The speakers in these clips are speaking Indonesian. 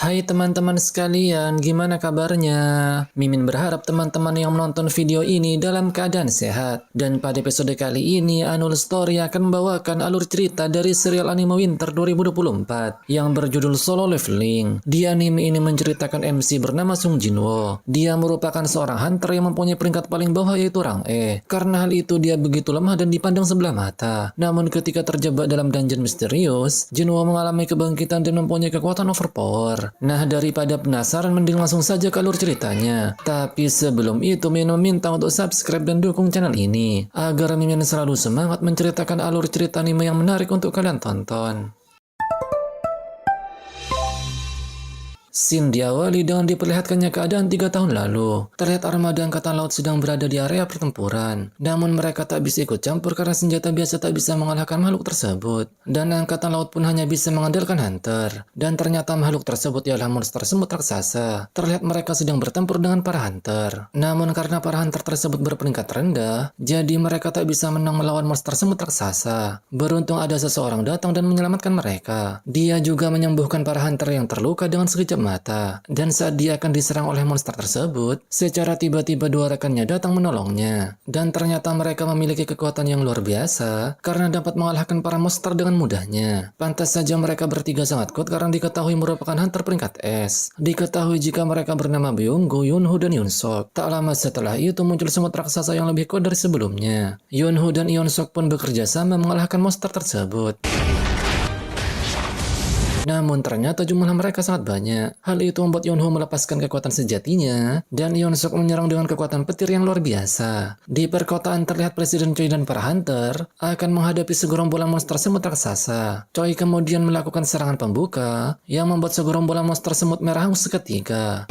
Hai teman-teman sekalian, gimana kabarnya? Mimin berharap teman-teman yang menonton video ini dalam keadaan sehat. Dan pada episode kali ini, Anul Story akan membawakan alur cerita dari serial anime Winter 2024 yang berjudul Solo Leveling. Di anime ini menceritakan MC bernama Sung Jinwoo. Dia merupakan seorang hunter yang mempunyai peringkat paling bawah yaitu rang E. Karena hal itu dia begitu lemah dan dipandang sebelah mata. Namun ketika terjebak dalam dungeon misterius, Jinwoo mengalami kebangkitan dan mempunyai kekuatan overpower. Nah, daripada penasaran, mending langsung saja ke alur ceritanya. Tapi sebelum itu, Mimin meminta untuk subscribe dan dukung channel ini, agar Mimin selalu semangat menceritakan alur cerita anime yang menarik untuk kalian tonton. Scene diawali dengan diperlihatkannya keadaan 3 tahun lalu. Terlihat armada angkatan laut sedang berada di area pertempuran. Namun mereka tak bisa ikut campur karena senjata biasa tak bisa mengalahkan makhluk tersebut. Dan angkatan laut pun hanya bisa mengandalkan hunter. Dan ternyata makhluk tersebut ialah monster semut raksasa. Terlihat mereka sedang bertempur dengan para hunter. Namun karena para hunter tersebut berperingkat rendah, jadi mereka tak bisa menang melawan monster semut raksasa. Beruntung ada seseorang datang dan menyelamatkan mereka. Dia juga menyembuhkan para hunter yang terluka dengan sekejap mata. Dan saat dia akan diserang oleh monster tersebut, secara tiba-tiba dua rekannya datang menolongnya. Dan ternyata mereka memiliki kekuatan yang luar biasa karena dapat mengalahkan para monster dengan mudahnya. Pantas saja mereka bertiga sangat kuat karena diketahui merupakan hunter peringkat S. Diketahui jika mereka bernama Byunggu, Yunho, dan Yunsok. Tak lama setelah itu muncul semut raksasa yang lebih kuat dari sebelumnya. Yunho dan Yunsok pun bekerja sama mengalahkan monster tersebut. Namun ternyata jumlah mereka sangat banyak. Hal itu membuat Yonho melepaskan kekuatan sejatinya, dan Yonsok menyerang dengan kekuatan petir yang luar biasa. Di perkotaan terlihat Presiden Choi dan para hunter akan menghadapi segerombolan monster semut raksasa. Choi kemudian melakukan serangan pembuka yang membuat segerombolan monster semut merah hangus seketika.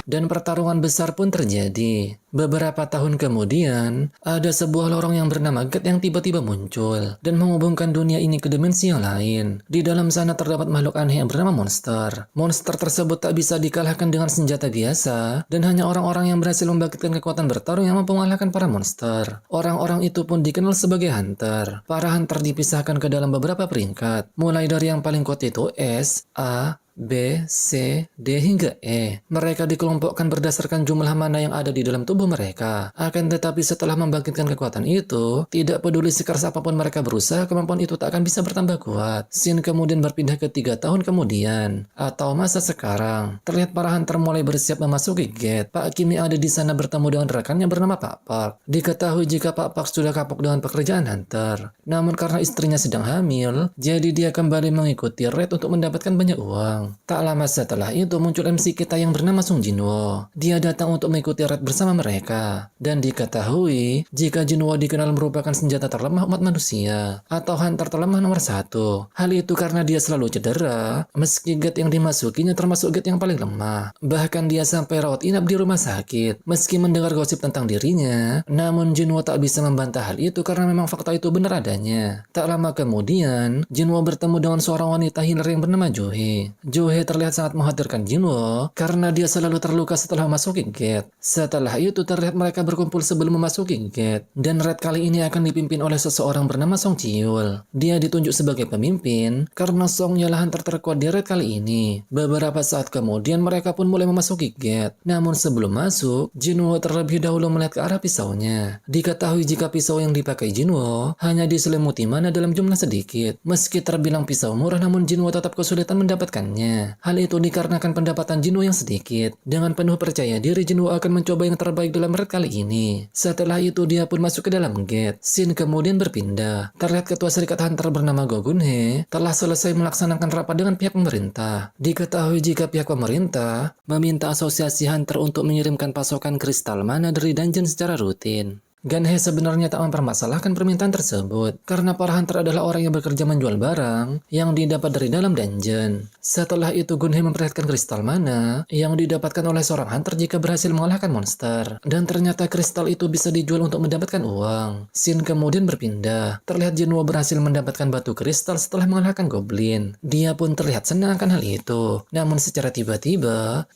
Dan pertarungan besar pun terjadi. Beberapa tahun kemudian, ada sebuah lorong yang bernama Gate yang tiba-tiba muncul dan menghubungkan dunia ini ke dimensi yang lain. Di dalam sana terdapat makhluk aneh yang bernama monster. Monster tersebut tak bisa dikalahkan dengan senjata biasa, dan hanya orang-orang yang berhasil membangkitkan kekuatan bertarung yang mampu mengalahkan para monster. Orang-orang itu pun dikenal sebagai hunter. Para hunter dipisahkan ke dalam beberapa peringkat, mulai dari yang paling kuat itu S, A, B, C, D, hingga E. Mereka dikelompokkan berdasarkan jumlah mana yang ada di dalam tubuh mereka. Akan tetapi setelah membangkitkan kekuatan itu, tidak peduli sekeras apapun mereka berusaha, kemampuan itu tak akan bisa bertambah kuat. Scene kemudian berpindah ke 3 tahun kemudian, atau masa sekarang. Terlihat para hunter mulai bersiap memasuki gate. Pak Kimi ada di sana bertemu dengan rekannya bernama Pak Park. Diketahui jika Pak Park sudah kapok dengan pekerjaan hunter. Namun karena istrinya sedang hamil, jadi dia kembali mengikuti Red untuk mendapatkan banyak uang. Tak lama setelah itu muncul MC kita yang bernama Sung Jinwoo. Dia datang untuk mengikuti Red bersama mereka. Dan diketahui jika Jinwoo dikenal merupakan senjata terlemah umat manusia, atau hunter terlemah nomor 1. Hal itu karena dia selalu cedera, meski gate yang dimasukinya termasuk gate yang paling lemah. Bahkan dia sampai rawat inap di rumah sakit. Meski mendengar gosip tentang dirinya, namun Jinwoo tak bisa membantah hal itu karena memang fakta itu benar adanya. Tak lama kemudian, Jinwoo bertemu dengan seorang wanita healer yang bernama Johe. Johe terlihat sangat mengkhawatirkan Jinwoo karena dia selalu terluka setelah memasuki gate. Setelah itu terlihat mereka berkumpul sebelum memasuki gate. Dan Red kali ini akan dipimpin oleh seseorang bernama Song Chiul. Dia ditunjuk sebagai pemimpin karena Song ialah hunter terkuat di Red kali ini. Beberapa saat kemudian mereka pun mulai memasuki gate. Namun sebelum masuk, Jinwoo terlebih dahulu melihat ke arah pisaunya. Diketahui jika pisau yang dipakai Jinwoo hanya diselimuti mana dalam jumlah sedikit. Meski terbilang pisau murah, namun Jinwoo tetap kesulitan mendapatkannya. Hal itu dikarenakan pendapatan Jinwoo yang sedikit. Dengan penuh percaya diri, Jinwoo akan mencoba yang terbaik dalam Red kali ini. Setelah itu dia pun masuk ke dalam gate. Scene kemudian berpindah. Terlihat ketua serikat hunter bernama Go Gun-hye telah selesai melaksanakan rapat dengan pihak pemerintah. Diketahui jika pihak pemerintah meminta asosiasi hunter untuk mengirimkan pasokan kristal mana dari dungeon secara rutin. Gun-hye sebenarnya tak mempermasalahkan permintaan tersebut, karena para hunter adalah orang yang bekerja menjual barang yang didapat dari dalam dungeon. Setelah itu Gun-hye memperlihatkan kristal mana yang didapatkan oleh seorang hunter jika berhasil mengalahkan monster. Dan ternyata kristal itu bisa dijual untuk mendapatkan uang. Scene kemudian berpindah. Terlihat Jinwoo berhasil mendapatkan batu kristal setelah mengalahkan goblin. Dia pun terlihat senang akan hal itu. Namun secara tiba-tiba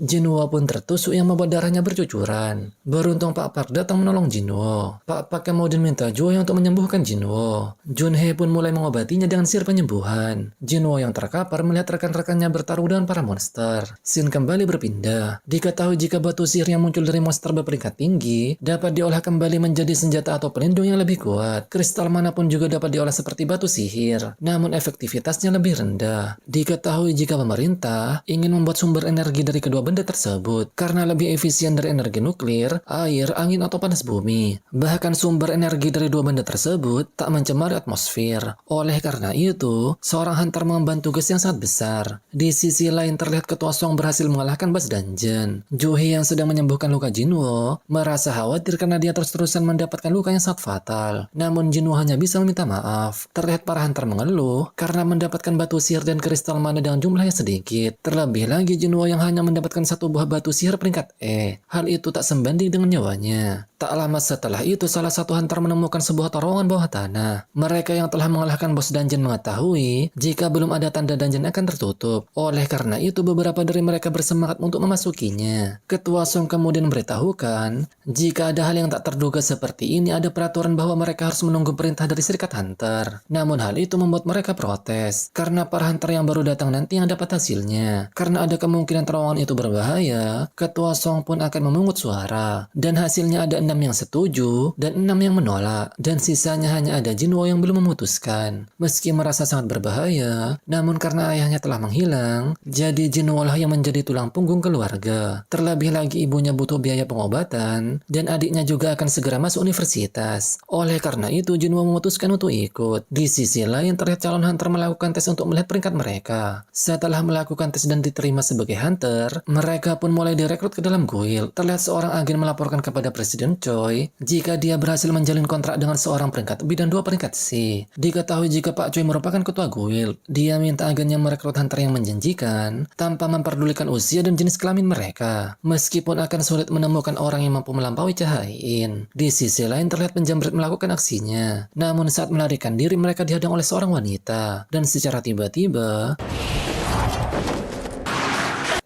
Jinwo pun tertusuk yang membuat darahnya bercucuran. Beruntung Pak Park datang menolong Jinwo. Pak Park kemudian minta Joo untuk menyembuhkan Jinwo. Junhee pun mulai mengobatinya dengan sihir penyembuhan. Jinwo yang terkapar melihat rekan-rekannya bertarung dengan para monster. Scene kembali berpindah. Diketahui jika batu sihir yang muncul dari monster berperingkat tinggi dapat diolah kembali menjadi senjata atau pelindung yang lebih kuat. Kristal mana pun juga dapat diolah seperti batu sihir, namun efektivitasnya lebih rendah. Diketahui jika pemerintah ingin membuat sumber energi dari kedua benda tersebut karena lebih efisien dari energi nuklir, air, angin, atau panas bumi. Bahkan sumber energi dari dua benda tersebut tak mencemari atmosfer. Oleh karena itu, seorang hunter mengemban tugas yang sangat besar. Di sisi lain terlihat Ketua Song berhasil mengalahkan Bass Dungeon. Joo-hee yang sedang menyembuhkan luka Jinwo merasa khawatir karena dia terus-terusan mendapatkan luka yang sangat fatal. Namun Jinwo hanya bisa meminta maaf. Terlihat para hunter mengeluh karena mendapatkan batu sihir dan kristal mana dengan jumlah yang sedikit. Terlebih lagi Jinwo yang hanya mendapatkan satu buah batu sihir peringkat E. Hal itu tak sebanding dengan nyawanya. Tak lama setelah itu salah satu hunter menemukan sebuah terowongan bawah tanah. Mereka yang telah mengalahkan bos dungeon mengetahui jika belum ada tanda dungeon akan tertutup. Oleh karena itu beberapa dari mereka bersemangat untuk memasukinya. Ketua Song kemudian memberitahukan jika ada hal yang tak terduga seperti ini, ada peraturan bahwa mereka harus menunggu perintah dari serikat hunter. Namun hal itu membuat mereka protes karena para hunter yang baru datang nanti yang dapat hasilnya. Karena ada kemungkinan terowongan itu berbahaya, Ketua Song pun akan memungut suara. Dan hasilnya ada 6 yang setuju dan 6 yang menolak. Dan sisanya hanya ada Jinwo yang belum memutuskan. Meski merasa sangat berbahaya, namun karena ayahnya telah menghilang, jadi Jinwo lah yang menjadi tulang punggung keluarga. Terlebih lagi ibunya butuh biaya pengobatan dan adiknya juga akan segera masuk universitas. Oleh karena itu Jinwo memutuskan untuk ikut. Di sisi lain terlihat calon hunter melakukan tes untuk melihat peringkat mereka. Setelah melakukan tes dan diterima sebagai hunter, mereka pun mulai direkrut ke dalam guild. Terlihat seorang agen melaporkan kepada Presiden Choi jika dia berhasil menjalin kontrak dengan seorang peringkat B dan 2 peringkat C. Diketahui jika Pak Choi merupakan ketua guild, dia minta agennya merekrut hunter yang menjanjikan tanpa memperdulikan usia dan jenis kelamin mereka. Meskipun akan sulit menemukan orang yang mampu melampaui Chahae-in. Di sisi lain terlihat penjamret melakukan aksinya. Namun saat melarikan diri mereka dihadang oleh seorang wanita. Dan secara tiba-tiba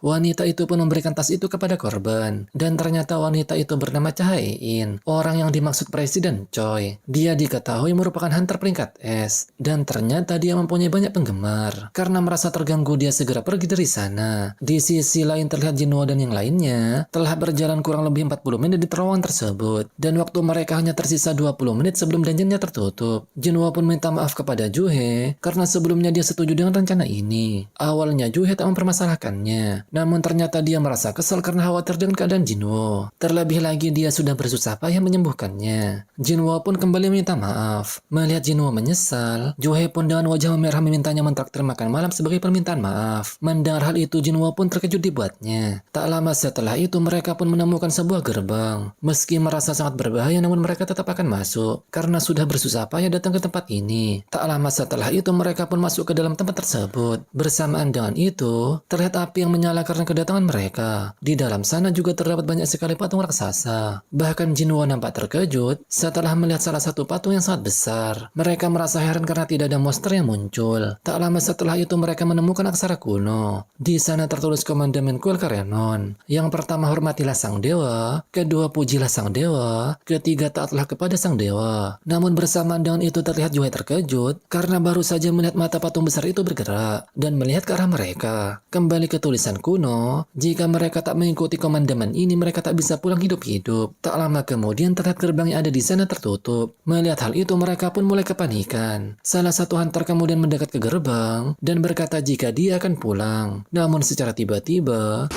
wanita itu pun memberikan tas itu kepada korban. Dan ternyata wanita itu bernama Chahae-in, orang yang dimaksud Presiden Choi. Dia diketahui merupakan hunter peringkat S. Dan ternyata dia mempunyai banyak penggemar. Karena merasa terganggu dia segera pergi dari sana. Di sisi lain terlihat Jinwo dan yang lainnya telah berjalan kurang lebih 40 menit di terowongan tersebut. Dan waktu mereka hanya tersisa 20 menit sebelum dungeonnya tertutup. Jinwo pun minta maaf kepada Joo-hee karena sebelumnya dia setuju dengan rencana ini. Awalnya Joo-hee tak mempermasalahkannya. Namun ternyata dia merasa kesal karena khawatir dengan keadaan Jinwo. Terlebih lagi dia sudah bersusah payah menyembuhkannya. Jinwo pun kembali meminta maaf. Melihat Jinwo menyesal, Joo-hee pun dengan wajah memerah memintanya mentraktir makan malam sebagai permintaan maaf. Mendengar hal itu Jinwo pun terkejut dibuatnya. Tak lama setelah itu mereka pun menemukan sebuah gerbang. Meski merasa sangat berbahaya namun mereka tetap akan masuk karena sudah bersusah payah datang ke tempat ini. Tak lama setelah itu mereka pun masuk ke dalam tempat tersebut. Bersamaan dengan itu terlihat api yang menyala karena kedatangan mereka. Di dalam sana juga terdapat banyak sekali patung raksasa. Bahkan Jinwo nampak terkejut setelah melihat salah satu patung yang sangat besar. Mereka merasa heran karena tidak ada monster yang muncul. Tak lama setelah itu mereka menemukan aksara kuno. Di sana tertulis komandemen kuil Karenon. Yang pertama, hormatilah sang dewa. Kedua, pujilah sang dewa. Ketiga, taatlah kepada sang dewa. Namun bersamaan dengan itu terlihat Joo-hee terkejut karena baru saja melihat mata patung besar itu bergerak dan melihat ke arah mereka. Kembali ke tulisan kuno, jika mereka tak mengikuti komandemen ini mereka tak bisa pulang hidup-hidup. Tak lama kemudian terlihat gerbang yang ada di sana tertutup. Melihat hal itu mereka pun mulai kepanikan. Salah satu hunter kemudian mendekat ke gerbang dan berkata jika dia akan pulang. Namun secara tiba-tiba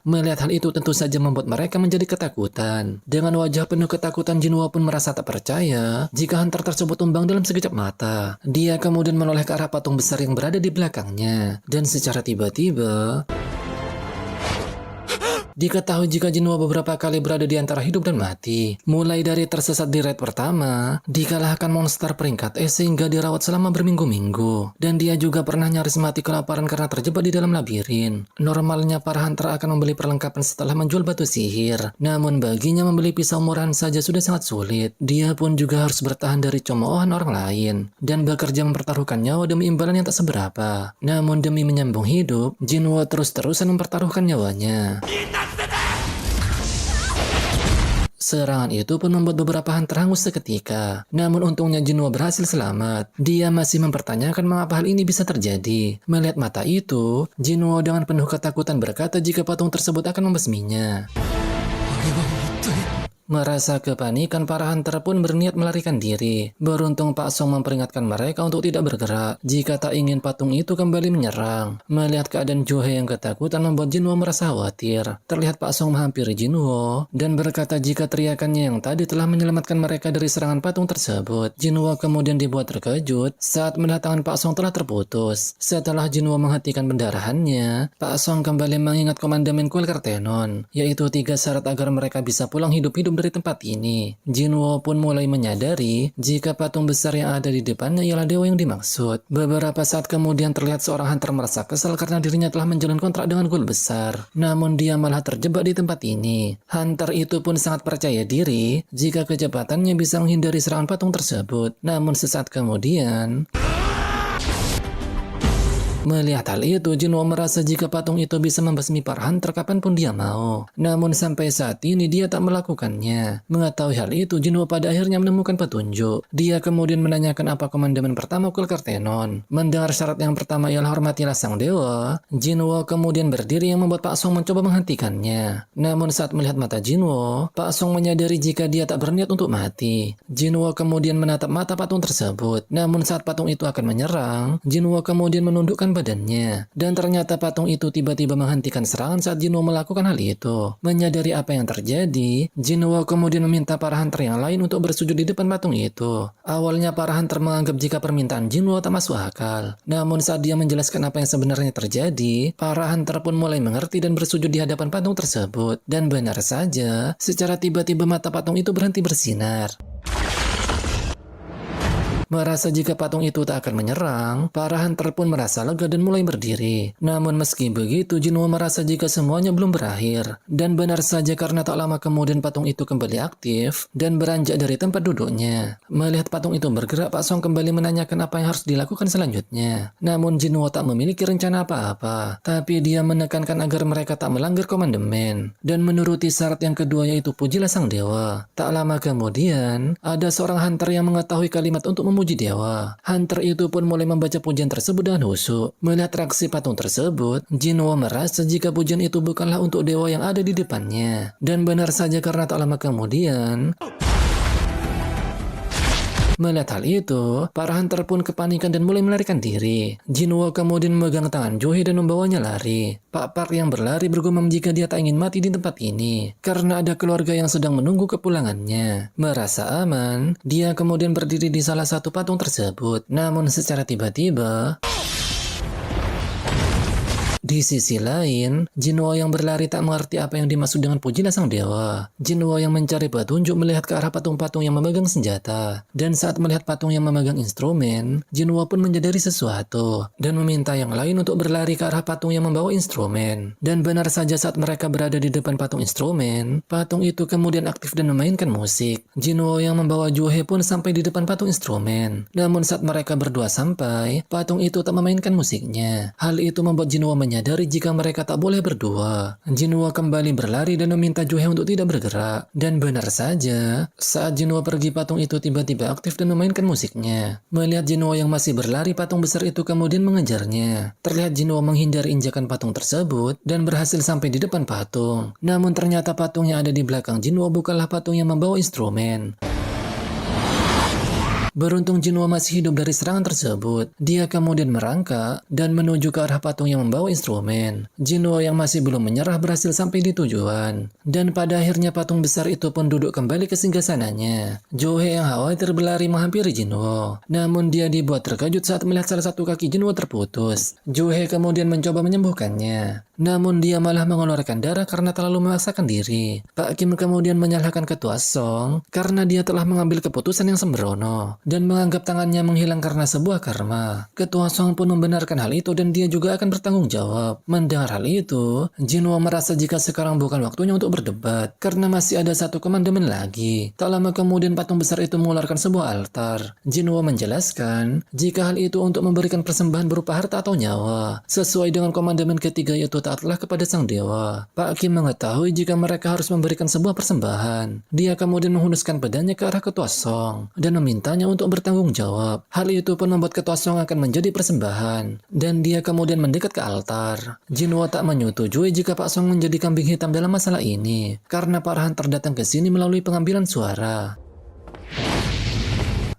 melihat hal itu tentu saja membuat mereka menjadi ketakutan. Dengan wajah penuh ketakutan Jinwo pun merasa tak percaya jika hunter tersebut tumbang dalam sekejap mata. Dia kemudian menoleh ke arah patung besar yang berada di belakangnya. Dan secara tiba-tiba Diketahui jika Jinwo beberapa kali berada di antara hidup dan mati. Mulai dari tersesat di raid pertama, dikalahkan monster peringkat S sehingga dirawat selama berminggu-minggu. Dan dia juga pernah nyaris mati kelaparan karena terjebak di dalam labirin. Normalnya para hunter akan membeli perlengkapan setelah menjual batu sihir. Namun baginya membeli pisau murahan saja sudah sangat sulit. Dia pun juga harus bertahan dari cemoohan orang lain. Dan bekerja mempertaruhkan nyawa demi imbalan yang tak seberapa. Namun demi menyambung hidup, Jinwo terus-terusan mempertaruhkan nyawanya. Serangan itu pun membuat beberapa hunter hangus seketika. Namun untungnya Jinwo berhasil selamat. Dia masih mempertanyakan mengapa hal ini bisa terjadi. Melihat mata itu, Jinwo dengan penuh ketakutan berkata jika patung tersebut akan membasminya. Merasa kepanikan, para hunter pun berniat melarikan diri. Beruntung Pak Song memperingatkan mereka untuk tidak bergerak jika tak ingin patung itu kembali menyerang. Melihat keadaan Johe yang ketakutan membuat Jinwo merasa khawatir. Terlihat Pak Song menghampiri Jinwo dan berkata jika teriakannya yang tadi telah menyelamatkan mereka dari serangan patung tersebut. Jinwo kemudian dibuat terkejut saat melihat tangan Pak Song telah terputus. Setelah Jinwo menghentikan pendarahannya, Pak Song kembali mengingat komandamen kuil Kartenon, yaitu 3 syarat agar mereka bisa pulang hidup-hidup dari tempat ini. Jinwo pun mulai menyadari jika patung besar yang ada di depannya ialah dewa yang dimaksud. Beberapa saat kemudian terlihat seorang hunter merasa kesal karena dirinya telah menjalin kontrak dengan kuil besar. Namun dia malah terjebak di tempat ini. Hunter itu pun sangat percaya diri jika kecepatannya bisa menghindari serangan patung tersebut. Namun sesaat kemudian, melihat hal itu, Jinwo merasa jika patung itu bisa membasmi para hunter kapanpun dia mau. Namun sampai saat ini dia tak melakukannya. Mengetahui hal itu, Jinwo pada akhirnya menemukan petunjuk. Dia kemudian menanyakan apa komandamen pertama kuil Kartenon. Mendengar syarat yang pertama ialah hormatilah sang dewa, Jinwo kemudian berdiri yang membuat Pak Song mencoba menghentikannya. Namun saat melihat mata Jinwo, Pak Song menyadari jika dia tak berniat untuk mati. Jinwo kemudian menatap mata patung tersebut. Namun saat patung itu akan menyerang, Jinwo kemudian menundukkan badannya. Dan ternyata patung itu tiba-tiba menghentikan serangan saat Jinwo melakukan hal itu. Menyadari apa yang terjadi, Jinwo kemudian meminta para hunter yang lain untuk bersujud di depan patung itu. Awalnya para hunter menganggap jika permintaan Jinwo tak masuk akal. Namun saat dia menjelaskan apa yang sebenarnya terjadi, para hunter pun mulai mengerti dan bersujud di hadapan patung tersebut. Dan benar saja, secara tiba-tiba mata patung itu berhenti bersinar. Merasa jika patung itu tak akan menyerang, para hunter pun merasa lega dan mulai berdiri. Namun meski begitu, Jinwo merasa jika semuanya belum berakhir. Dan benar saja karena tak lama kemudian patung itu kembali aktif dan beranjak dari tempat duduknya. Melihat patung itu bergerak, Pak Song kembali menanyakan apa yang harus dilakukan selanjutnya. Namun Jinwo tak memiliki rencana apa-apa, tapi dia menekankan agar mereka tak melanggar komandemen dan menuruti syarat yang kedua, yaitu pujilah sang dewa. Tak lama kemudian, ada seorang hunter yang mengetahui kalimat untuk memuji dewa. Hunter itu pun mulai membaca pujian tersebut dengan khusyuk. Melihat reaksi patung tersebut, Jinwo merasa jika pujian itu bukanlah untuk dewa yang ada di depannya. Dan benar saja karena tak lama kemudian, melihat hal itu, para hunter pun kepanikan dan mulai melarikan diri. Jinwo kemudian memegang tangan Johe dan membawanya lari. Pak Park yang berlari bergumam jika dia tak ingin mati di tempat ini, karena ada keluarga yang sedang menunggu kepulangannya. Merasa aman, dia kemudian berdiri di salah satu patung tersebut. Namun secara tiba-tiba, di sisi lain, Jinwo yang berlari tak mengerti apa yang dimaksud dengan pujilah sang dewa. Jinwo yang mencari petunjuk melihat ke arah patung-patung yang memegang senjata. Dan saat melihat patung yang memegang instrumen, Jinwo pun menyadari sesuatu dan meminta yang lain untuk berlari ke arah patung yang membawa instrumen. Dan benar saja saat mereka berada di depan patung instrumen, patung itu kemudian aktif dan memainkan musik. Jinwo yang membawa Johe pun sampai di depan patung instrumen. Namun saat mereka berdua sampai, patung itu tak memainkan musiknya. Hal itu membuat Jinwo menyadari jika mereka tak boleh berdua. Jinwo kembali berlari dan meminta Johe untuk tidak bergerak. Dan benar saja, saat Jinwo pergi, patung itu tiba-tiba aktif dan memainkan musiknya. Melihat Jinwo yang masih berlari, patung besar itu kemudian mengejarnya. Terlihat Jinwo menghindari injakan patung tersebut dan berhasil sampai di depan patung. Namun ternyata patung yang ada di belakang Jinwo bukanlah patung yang membawa instrumen. Beruntung Jinwo masih hidup dari serangan tersebut. Dia kemudian merangkak dan menuju ke arah patung yang membawa instrumen. Jinwo yang masih belum menyerah berhasil sampai di tujuan. Dan pada akhirnya patung besar itu pun duduk kembali ke singgasananya. Johe yang khawatir berlari menghampiri Jinwo. Namun dia dibuat terkejut saat melihat salah satu kaki Jinwo terputus. Johe kemudian mencoba menyembuhkannya. Namun dia malah mengeluarkan darah karena terlalu memaksakan diri. Pak Kim kemudian menyalahkan Ketua Song karena dia telah mengambil keputusan yang sembrono dan menganggap tangannya menghilang karena sebuah karma. Ketua Song pun membenarkan hal itu dan dia juga akan bertanggung jawab. Mendengar hal itu, Jinwo merasa jika sekarang bukan waktunya untuk berdebat karena masih ada satu komandemen lagi. Tak lama kemudian patung besar itu mengeluarkan sebuah altar. Jinwo menjelaskan jika hal itu untuk memberikan persembahan berupa harta atau nyawa. Sesuai dengan komandemen ketiga yaitu taatlah kepada sang dewa. Pak Kim mengetahui jika mereka harus memberikan sebuah persembahan. Dia kemudian menghunuskan pedangnya ke arah Ketua Song dan memintanya untuk bertanggung jawab. Hal itu pun membuat Ketua Song akan menjadi persembahan dan dia kemudian mendekat ke altar. Jinwo tak menyetujui jika Pak Song menjadi kambing hitam dalam masalah ini karena Pak Rahan terdatang ke sini melalui pengambilan suara.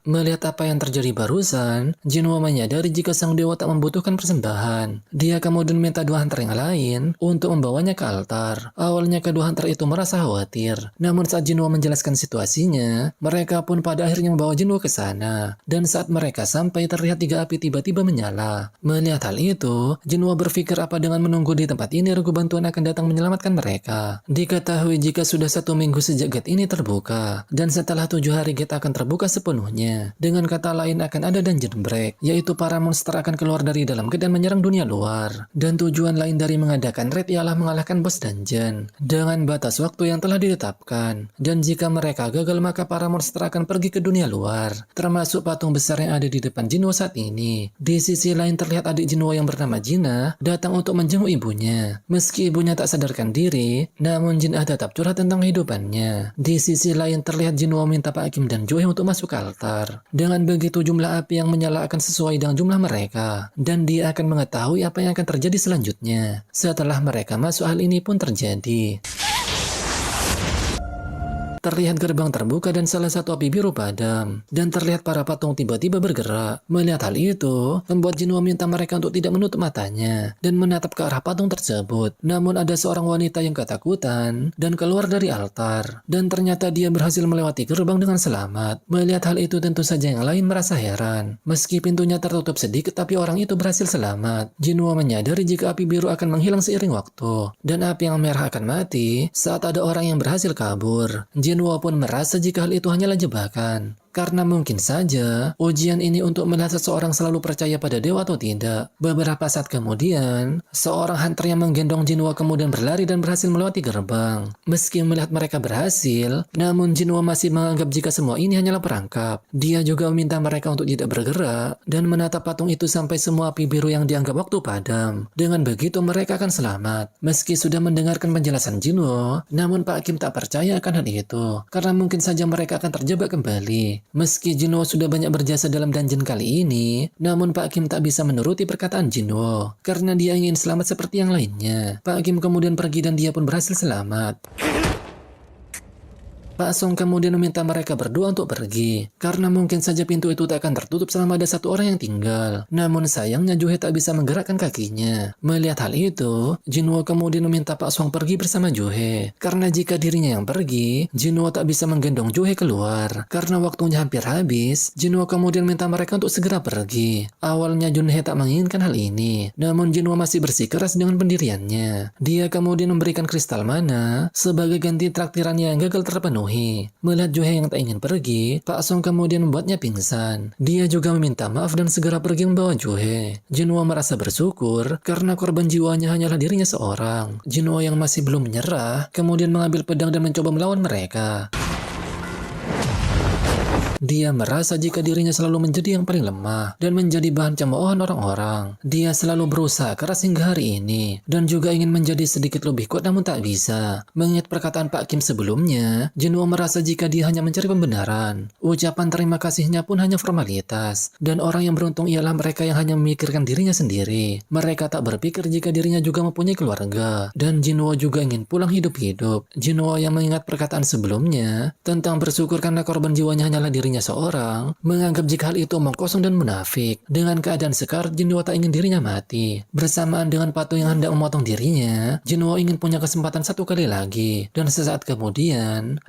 Melihat apa yang terjadi barusan, Jinwo menyadari jika sang dewa tak membutuhkan persembahan. Dia kemudian minta dua hunter yang lain untuk membawanya ke altar. Awalnya kedua hunter itu merasa khawatir. Namun saat Jinwo menjelaskan situasinya, mereka pun pada akhirnya membawa Jinwo ke sana. Dan saat mereka sampai terlihat tiga api tiba-tiba menyala. Melihat hal itu, Jinwo berpikir apa dengan menunggu di tempat ini regu bantuan akan datang menyelamatkan mereka. Diketahui jika sudah 1 minggu sejak gate ini terbuka. Dan setelah 7 hari gate akan terbuka sepenuhnya. Dengan kata lain akan ada dungeon break, yaitu para monster akan keluar dari dalam gate dan menyerang dunia luar. Dan tujuan lain dari mengadakan raid ialah mengalahkan bos dungeon dengan batas waktu yang telah ditetapkan. Dan jika mereka gagal maka para monster akan pergi ke dunia luar, termasuk patung besar yang ada di depan Jinwo saat ini. Di sisi lain terlihat adik Jinwo yang bernama Jinah datang untuk menjenguk ibunya. Meski ibunya tak sadarkan diri, namun Jinah tetap curhat tentang kehidupannya. Di sisi lain terlihat Jinwo minta Pak Kim dan Joe untuk masuk ke altar. Dengan begitu jumlah api yang menyala akan sesuai dengan jumlah mereka. Dan dia akan mengetahui apa yang akan terjadi selanjutnya. Setelah mereka masuk hal ini pun terjadi. Terlihat gerbang terbuka dan salah satu api biru padam. Dan terlihat para patung tiba-tiba bergerak. Melihat hal itu, membuat Jinwo minta mereka untuk tidak menutup matanya dan menatap ke arah patung tersebut. Namun ada seorang wanita yang ketakutan dan keluar dari altar. Dan ternyata dia berhasil melewati gerbang dengan selamat. Melihat hal itu tentu saja yang lain merasa heran. Meski pintunya tertutup sedikit tapi orang itu berhasil selamat. Jinwo menyadari jika api biru akan menghilang seiring waktu. Dan api yang merah akan mati saat ada orang yang berhasil kabur. Jinwo pun merasa jika hal itu hanyalah jebakan. Karena mungkin saja ujian ini untuk melihat seseorang selalu percaya pada dewa atau tidak. Beberapa saat kemudian, seorang hunter yang menggendong Jinwo kemudian berlari dan berhasil melewati gerbang. Meski melihat mereka berhasil, namun Jinwo masih menganggap jika semua ini hanyalah perangkap. Dia juga meminta mereka untuk tidak bergerak dan menatap patung itu sampai semua api biru yang dianggap waktu padam. Dengan begitu mereka akan selamat. Meski sudah mendengarkan penjelasan Jinwo, namun Pak Kim tak percaya akan hal itu. Karena mungkin saja mereka akan terjebak kembali. Meski Jinwo sudah banyak berjasa dalam dungeon kali ini, namun Pak Kim tak bisa menuruti perkataan Jinwo karena dia ingin selamat seperti yang lainnya. Pak Kim kemudian pergi dan dia pun berhasil selamat. Pak Song kemudian meminta mereka berdua untuk pergi, karena mungkin saja pintu itu tak akan tertutup selama ada satu orang yang tinggal. Namun sayangnya Joe tak bisa menggerakkan kakinya. Melihat hal itu, Jinwo kemudian meminta Pak Song pergi bersama Joe, karena jika dirinya yang pergi, Jinwo tak bisa menggendong Joe keluar. Karena waktunya hampir habis, Jinwo kemudian minta mereka untuk segera pergi. Awalnya Junhee tak menginginkan hal ini, namun Jinwo masih bersikeras dengan pendiriannya. Dia kemudian memberikan kristal mana sebagai ganti traktirannya yang gagal terpenuhi. Melihat Joe yang tak ingin pergi, Pak Song kemudian membuatnya pingsan. Dia juga meminta maaf dan segera pergi membawa Joe. Jinwo merasa bersyukur karena korban jiwanya hanyalah dirinya seorang. Jinwo yang masih belum menyerah kemudian mengambil pedang dan mencoba melawan mereka. Dia merasa jika dirinya selalu menjadi yang paling lemah dan menjadi bahan cemoohan orang-orang. Dia selalu berusaha keras hingga hari ini dan juga ingin menjadi sedikit lebih kuat namun tak bisa. Mengingat perkataan Pak Kim sebelumnya, Jinwo merasa jika dia hanya mencari pembenaran. Ucapan terima kasihnya pun hanya formalitas dan orang yang beruntung ialah mereka yang hanya memikirkan dirinya sendiri. Mereka tak berpikir jika dirinya juga mempunyai keluarga dan Jinwo juga ingin pulang hidup-hidup. Jinwo yang mengingat perkataan sebelumnya tentang bersyukur karena korban jiwanya hanyalah dirinya dirinya seorang, menganggap jika hal itu omong kosong dan munafik. Dengan keadaan sekar, Jinwo tak ingin dirinya mati. Bersamaan dengan patung yang hendak memotong dirinya, Jinwo ingin punya kesempatan satu kali lagi. Dan sesaat kemudian,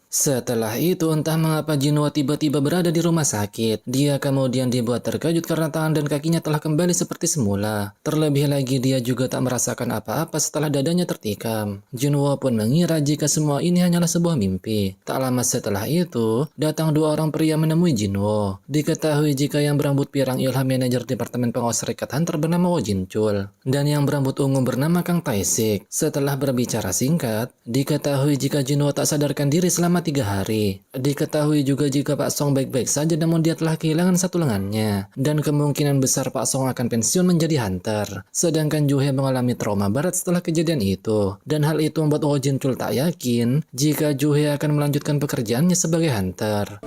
setelah itu, entah mengapa Jinwo tiba-tiba berada di rumah sakit. Dia kemudian dibuat terkejut karena tangan dan kakinya telah kembali seperti semula. Terlebih lagi, dia juga tak merasakan apa-apa setelah dadanya tertikam. Jinwo pun mengira jika semua ini hanyalah sebuah mimpi. Tak lama setelah itu, datang dua orang pria menemui Jinwo. Diketahui jika yang berambut pirang ialah manajer Departemen Pengawas Serikat Hunter bernama Oh Jin Chul, dan yang berambut ungu bernama Kang Tae-sik. Setelah berbicara singkat, diketahui jika Jinwo tak sadarkan diri selama 3 hari. Diketahui juga jika Pak Song baik-baik saja namun dia telah kehilangan satu lengannya. Dan kemungkinan besar Pak Song akan pensiun menjadi hunter. Sedangkan Joo-hye mengalami trauma berat setelah kejadian itu. Dan hal itu membuat Oh Jin Chul tak yakin jika Joo-hye akan melanjutkan pekerjaannya sebagai hunter.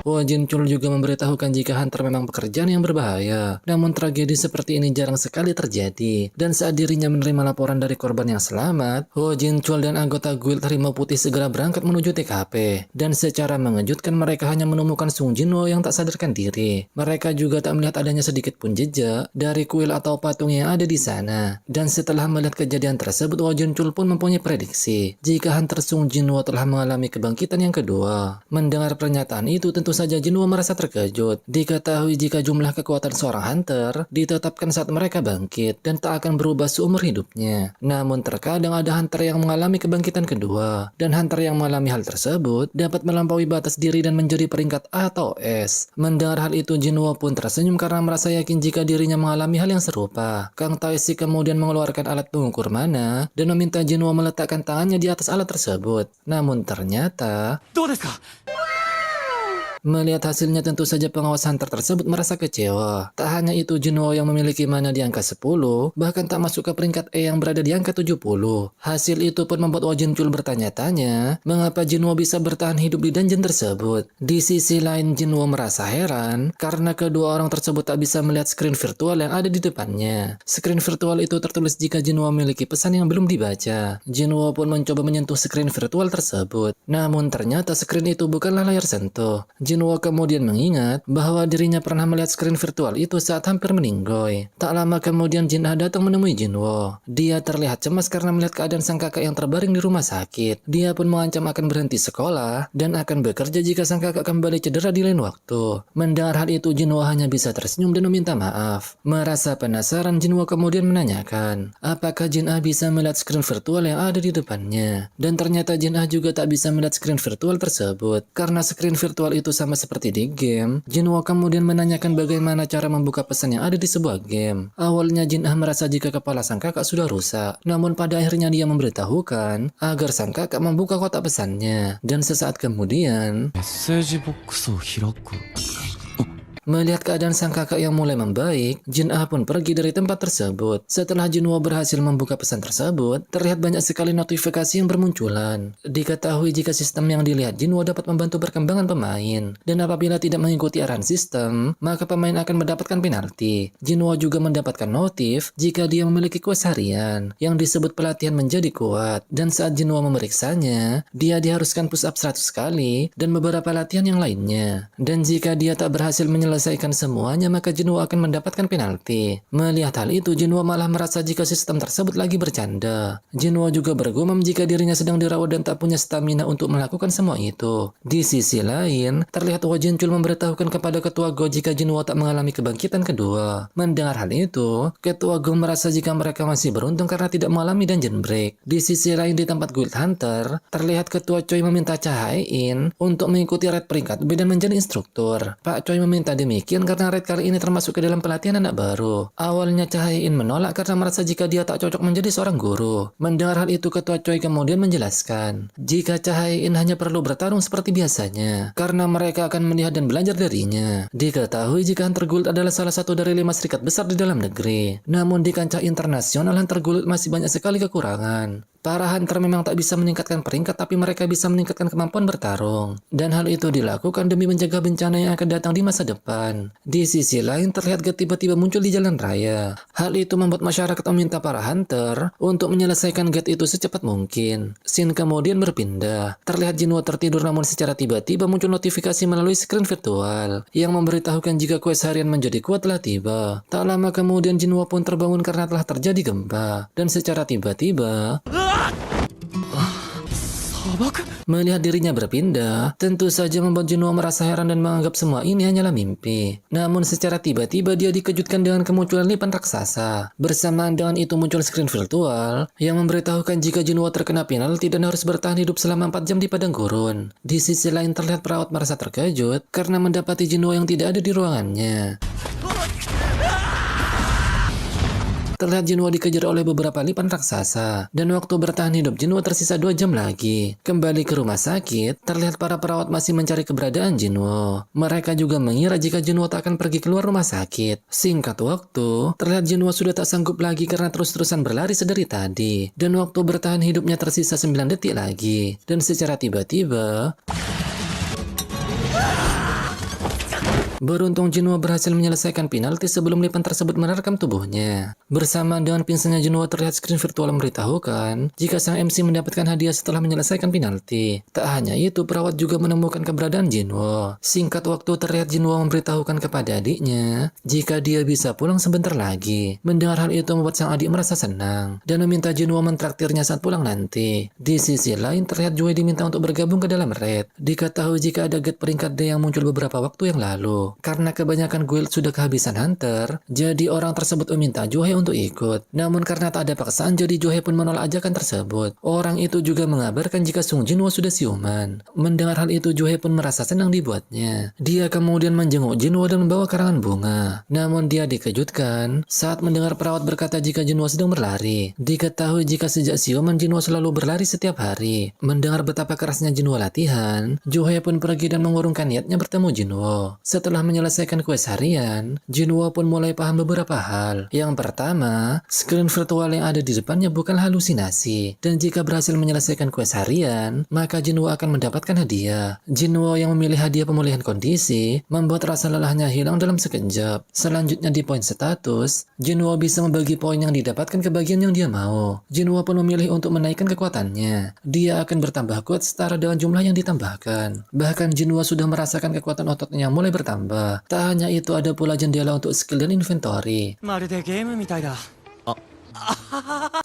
Oh Jin Chul juga memberitahukan jika hunter memang pekerjaan yang berbahaya. Namun tragedi seperti ini jarang sekali terjadi. Dan saat dirinya menerima laporan dari korban yang selamat, Oh Jin Chul dan anggota guild Harimau Putih segera berangkat menuju TKP. Dan secara mengejutkan mereka hanya menemukan Sung Jinwo yang tak sadarkan diri. Mereka juga tak melihat adanya sedikit pun jejak dari kuil atau patung yang ada di sana. Dan setelah melihat kejadian tersebut, Oh Jin Chul pun mempunyai prediksi jika hunter Sung Jinwo telah mengalami kebangkitan yang kedua. Mendengar pernyataan itu, tentu saja Jinwo merasa terkejut. Diketahui jika jumlah kekuatan seorang hunter ditetapkan saat mereka bangkit dan tak akan berubah seumur hidupnya. Namun terkadang ada hunter yang mengalami kebangkitan kedua, dan hunter yang mengalami hal tersebut dapat melampaui batas diri dan menjadi peringkat A atau S. Mendengar hal itu, Jinwo pun tersenyum karena merasa yakin jika dirinya mengalami hal yang serupa. Kang Tae-sik kemudian mengeluarkan alat pengukur mana dan meminta Jinwo meletakkan tangannya di atas alat tersebut. Namun ternyata, melihat hasilnya, tentu saja pengawas hunter tersebut merasa kecewa. Tak hanya itu, Jinwo yang memiliki mana di angka 10, bahkan tak masuk ke peringkat E yang berada di angka 70. Hasil itu pun membuat Oh Jin Chul bertanya-tanya, mengapa Jinwo bisa bertahan hidup di dungeon tersebut. Di sisi lain, Jinwo merasa heran, karena kedua orang tersebut tak bisa melihat screen virtual yang ada di depannya. Screen virtual itu tertulis jika Jinwo memiliki pesan yang belum dibaca. Jinwo pun mencoba menyentuh screen virtual tersebut. Namun ternyata screen itu bukanlah layar sentuh. Jinwo kemudian mengingat bahwa dirinya pernah melihat screen virtual itu saat hampir meninggoy. Tak lama kemudian Jin Ah datang menemui Jinwo. Dia terlihat cemas karena melihat keadaan sang kakak yang terbaring di rumah sakit. Dia pun mengancam akan berhenti sekolah dan akan bekerja jika sang kakak kembali cedera di lain waktu. Mendengar hal itu, Jinwo hanya bisa tersenyum dan meminta maaf. Merasa penasaran, Jinwo kemudian menanyakan, apakah Jin Ah bisa melihat screen virtual yang ada di depannya. Dan ternyata Jin Ah juga tak bisa melihat screen virtual tersebut. Karena screen virtual itu sama seperti di game, Jinwo kemudian menanyakan bagaimana cara membuka pesan yang ada di sebuah game. Awalnya Jin Ah merasa jika kepala sang kakak sudah rusak, namun pada akhirnya dia memberitahukan agar sang kakak membuka kotak pesannya. Dan sesaat kemudian, melihat keadaan sang kakak yang mulai membaik, Jin Ah pun pergi dari tempat tersebut. Setelah Jinwo berhasil membuka pesan tersebut, terlihat banyak sekali notifikasi yang bermunculan. Diketahui jika sistem yang dilihat Jinwo dapat membantu perkembangan pemain, dan apabila tidak mengikuti arahan sistem, maka pemain akan mendapatkan penalti. Jinwo juga mendapatkan notif jika dia memiliki quest harian, yang disebut pelatihan menjadi kuat. Dan saat Jinwo memeriksanya, dia diharuskan push up 100 kali, dan beberapa latihan yang lainnya. Dan jika dia tak berhasil menyelesaikan semuanya, maka Jinwo akan mendapatkan penalti. Melihat hal itu, Jinwo malah merasa jika sistem tersebut lagi bercanda. Jinwo juga bergumam jika dirinya sedang dirawat dan tak punya stamina untuk melakukan semua itu. Di sisi lain, terlihat Oh Jin Chul memberitahukan kepada ketua Go jika Jinwo tak mengalami kebangkitan kedua. Mendengar hal itu, ketua Go merasa jika mereka masih beruntung karena tidak mengalami dungeon break. Di sisi lain, di tempat guild hunter, terlihat ketua Choi meminta Cha Hae-in untuk mengikuti raid peringkat B dan menjadi instruktur. Pak Choi meminta demikian karena raid kali ini termasuk ke dalam pelatihan anak baru. Awalnya Cha Hae-in menolak karena merasa jika dia tak cocok menjadi seorang guru. Mendengar hal itu, ketua Choi kemudian menjelaskan jika Cha Hae-in hanya perlu bertarung seperti biasanya karena mereka akan melihat dan belajar darinya. Diketahui jika Hunter Guild adalah salah satu dari 5 serikat besar di dalam negeri. Namun di kancah internasional, Hunter Guild masih banyak sekali kekurangan. Para hunter memang tak bisa meningkatkan peringkat, tapi mereka bisa meningkatkan kemampuan bertarung. Dan hal itu dilakukan demi menjaga bencana yang akan datang di masa depan. Di sisi lain, terlihat Geth tiba-tiba muncul di jalan raya. Hal itu membuat masyarakat meminta para hunter untuk menyelesaikan Geth itu secepat mungkin. Scene kemudian berpindah. Terlihat Jinwo tertidur, namun secara tiba-tiba muncul notifikasi melalui screen virtual yang memberitahukan jika quest harian menjadi kuat telah tiba. Tak lama kemudian Jinwo pun terbangun karena telah terjadi gempa. Dan secara tiba-tiba melihat dirinya berpindah, tentu saja membuat Jinwo merasa heran dan menganggap semua ini hanyalah mimpi. Namun secara tiba-tiba dia dikejutkan dengan kemunculan lipan raksasa. Bersamaan dengan itu muncul screen virtual yang memberitahukan jika Jinwo terkena penalti dan harus bertahan hidup selama 4 jam di padang gurun. Di sisi lain terlihat perawat merasa terkejut karena mendapati Jinwo yang tidak ada di ruangannya. Terlihat Jinwo dikejar oleh beberapa lipan raksasa, dan waktu bertahan hidup Jinwo tersisa 2 jam lagi. Kembali ke rumah sakit, terlihat para perawat masih mencari keberadaan Jinwo. Mereka juga mengira jika Jinwo tak akan pergi keluar rumah sakit. Singkat waktu, terlihat Jinwo sudah tak sanggup lagi karena terus-terusan berlari sedari tadi. Dan waktu bertahan hidupnya tersisa 9 detik lagi. Dan secara tiba-tiba beruntung Jinwo berhasil menyelesaikan penalti sebelum lipan tersebut menerkam tubuhnya. Bersamaan dengan pingsannya Jinwo, terlihat screen virtual memberitahukan jika sang MC mendapatkan hadiah setelah menyelesaikan penalti. Tak hanya itu, perawat juga menemukan keberadaan Jinwo. Singkat waktu, terlihat Jinwo memberitahukan kepada adiknya jika dia bisa pulang sebentar lagi. Mendengar hal itu membuat sang adik merasa senang dan meminta Jinwo mentraktirnya saat pulang nanti. Di sisi lain, terlihat Joey diminta untuk bergabung ke dalam raid. Diketahui jika ada Geth peringkat D yang muncul beberapa waktu yang lalu. Karena kebanyakan guild sudah kehabisan hunter, jadi orang tersebut meminta Johei untuk ikut. Namun karena tak ada paksaan, jadi Johei pun menolak ajakan tersebut. Orang itu juga mengabarkan jika Sung Jinwo sudah siuman. Mendengar hal itu, Johei pun merasa senang dibuatnya. Dia kemudian menjenguk Jinwo dan membawa karangan bunga. Namun dia dikejutkan saat mendengar perawat berkata jika Jinwo sedang berlari. Diketahui jika sejak siuman Jinwo selalu berlari setiap hari. Mendengar betapa kerasnya Jinwo latihan, Johei pun pergi dan mengurungkan niatnya bertemu Jinwo. Setelah menyelesaikan quest harian, Jinwo pun mulai paham beberapa hal. Yang pertama, screen virtual yang ada di depannya bukan halusinasi. Dan jika berhasil menyelesaikan quest harian, maka Jinwo akan mendapatkan hadiah. Jinwo yang memilih hadiah pemulihan kondisi, membuat rasa lelahnya hilang dalam sekejap. Selanjutnya di poin status, Jinwo bisa membagi poin yang didapatkan ke bagian yang dia mau. Jinwo pun memilih untuk menaikkan kekuatannya. Dia akan bertambah kuat setara dengan jumlah yang ditambahkan. Bahkan Jinwo sudah merasakan kekuatan ototnya yang mulai bertambah. Tak hanya itu, ada pula jendela untuk skill dan inventory.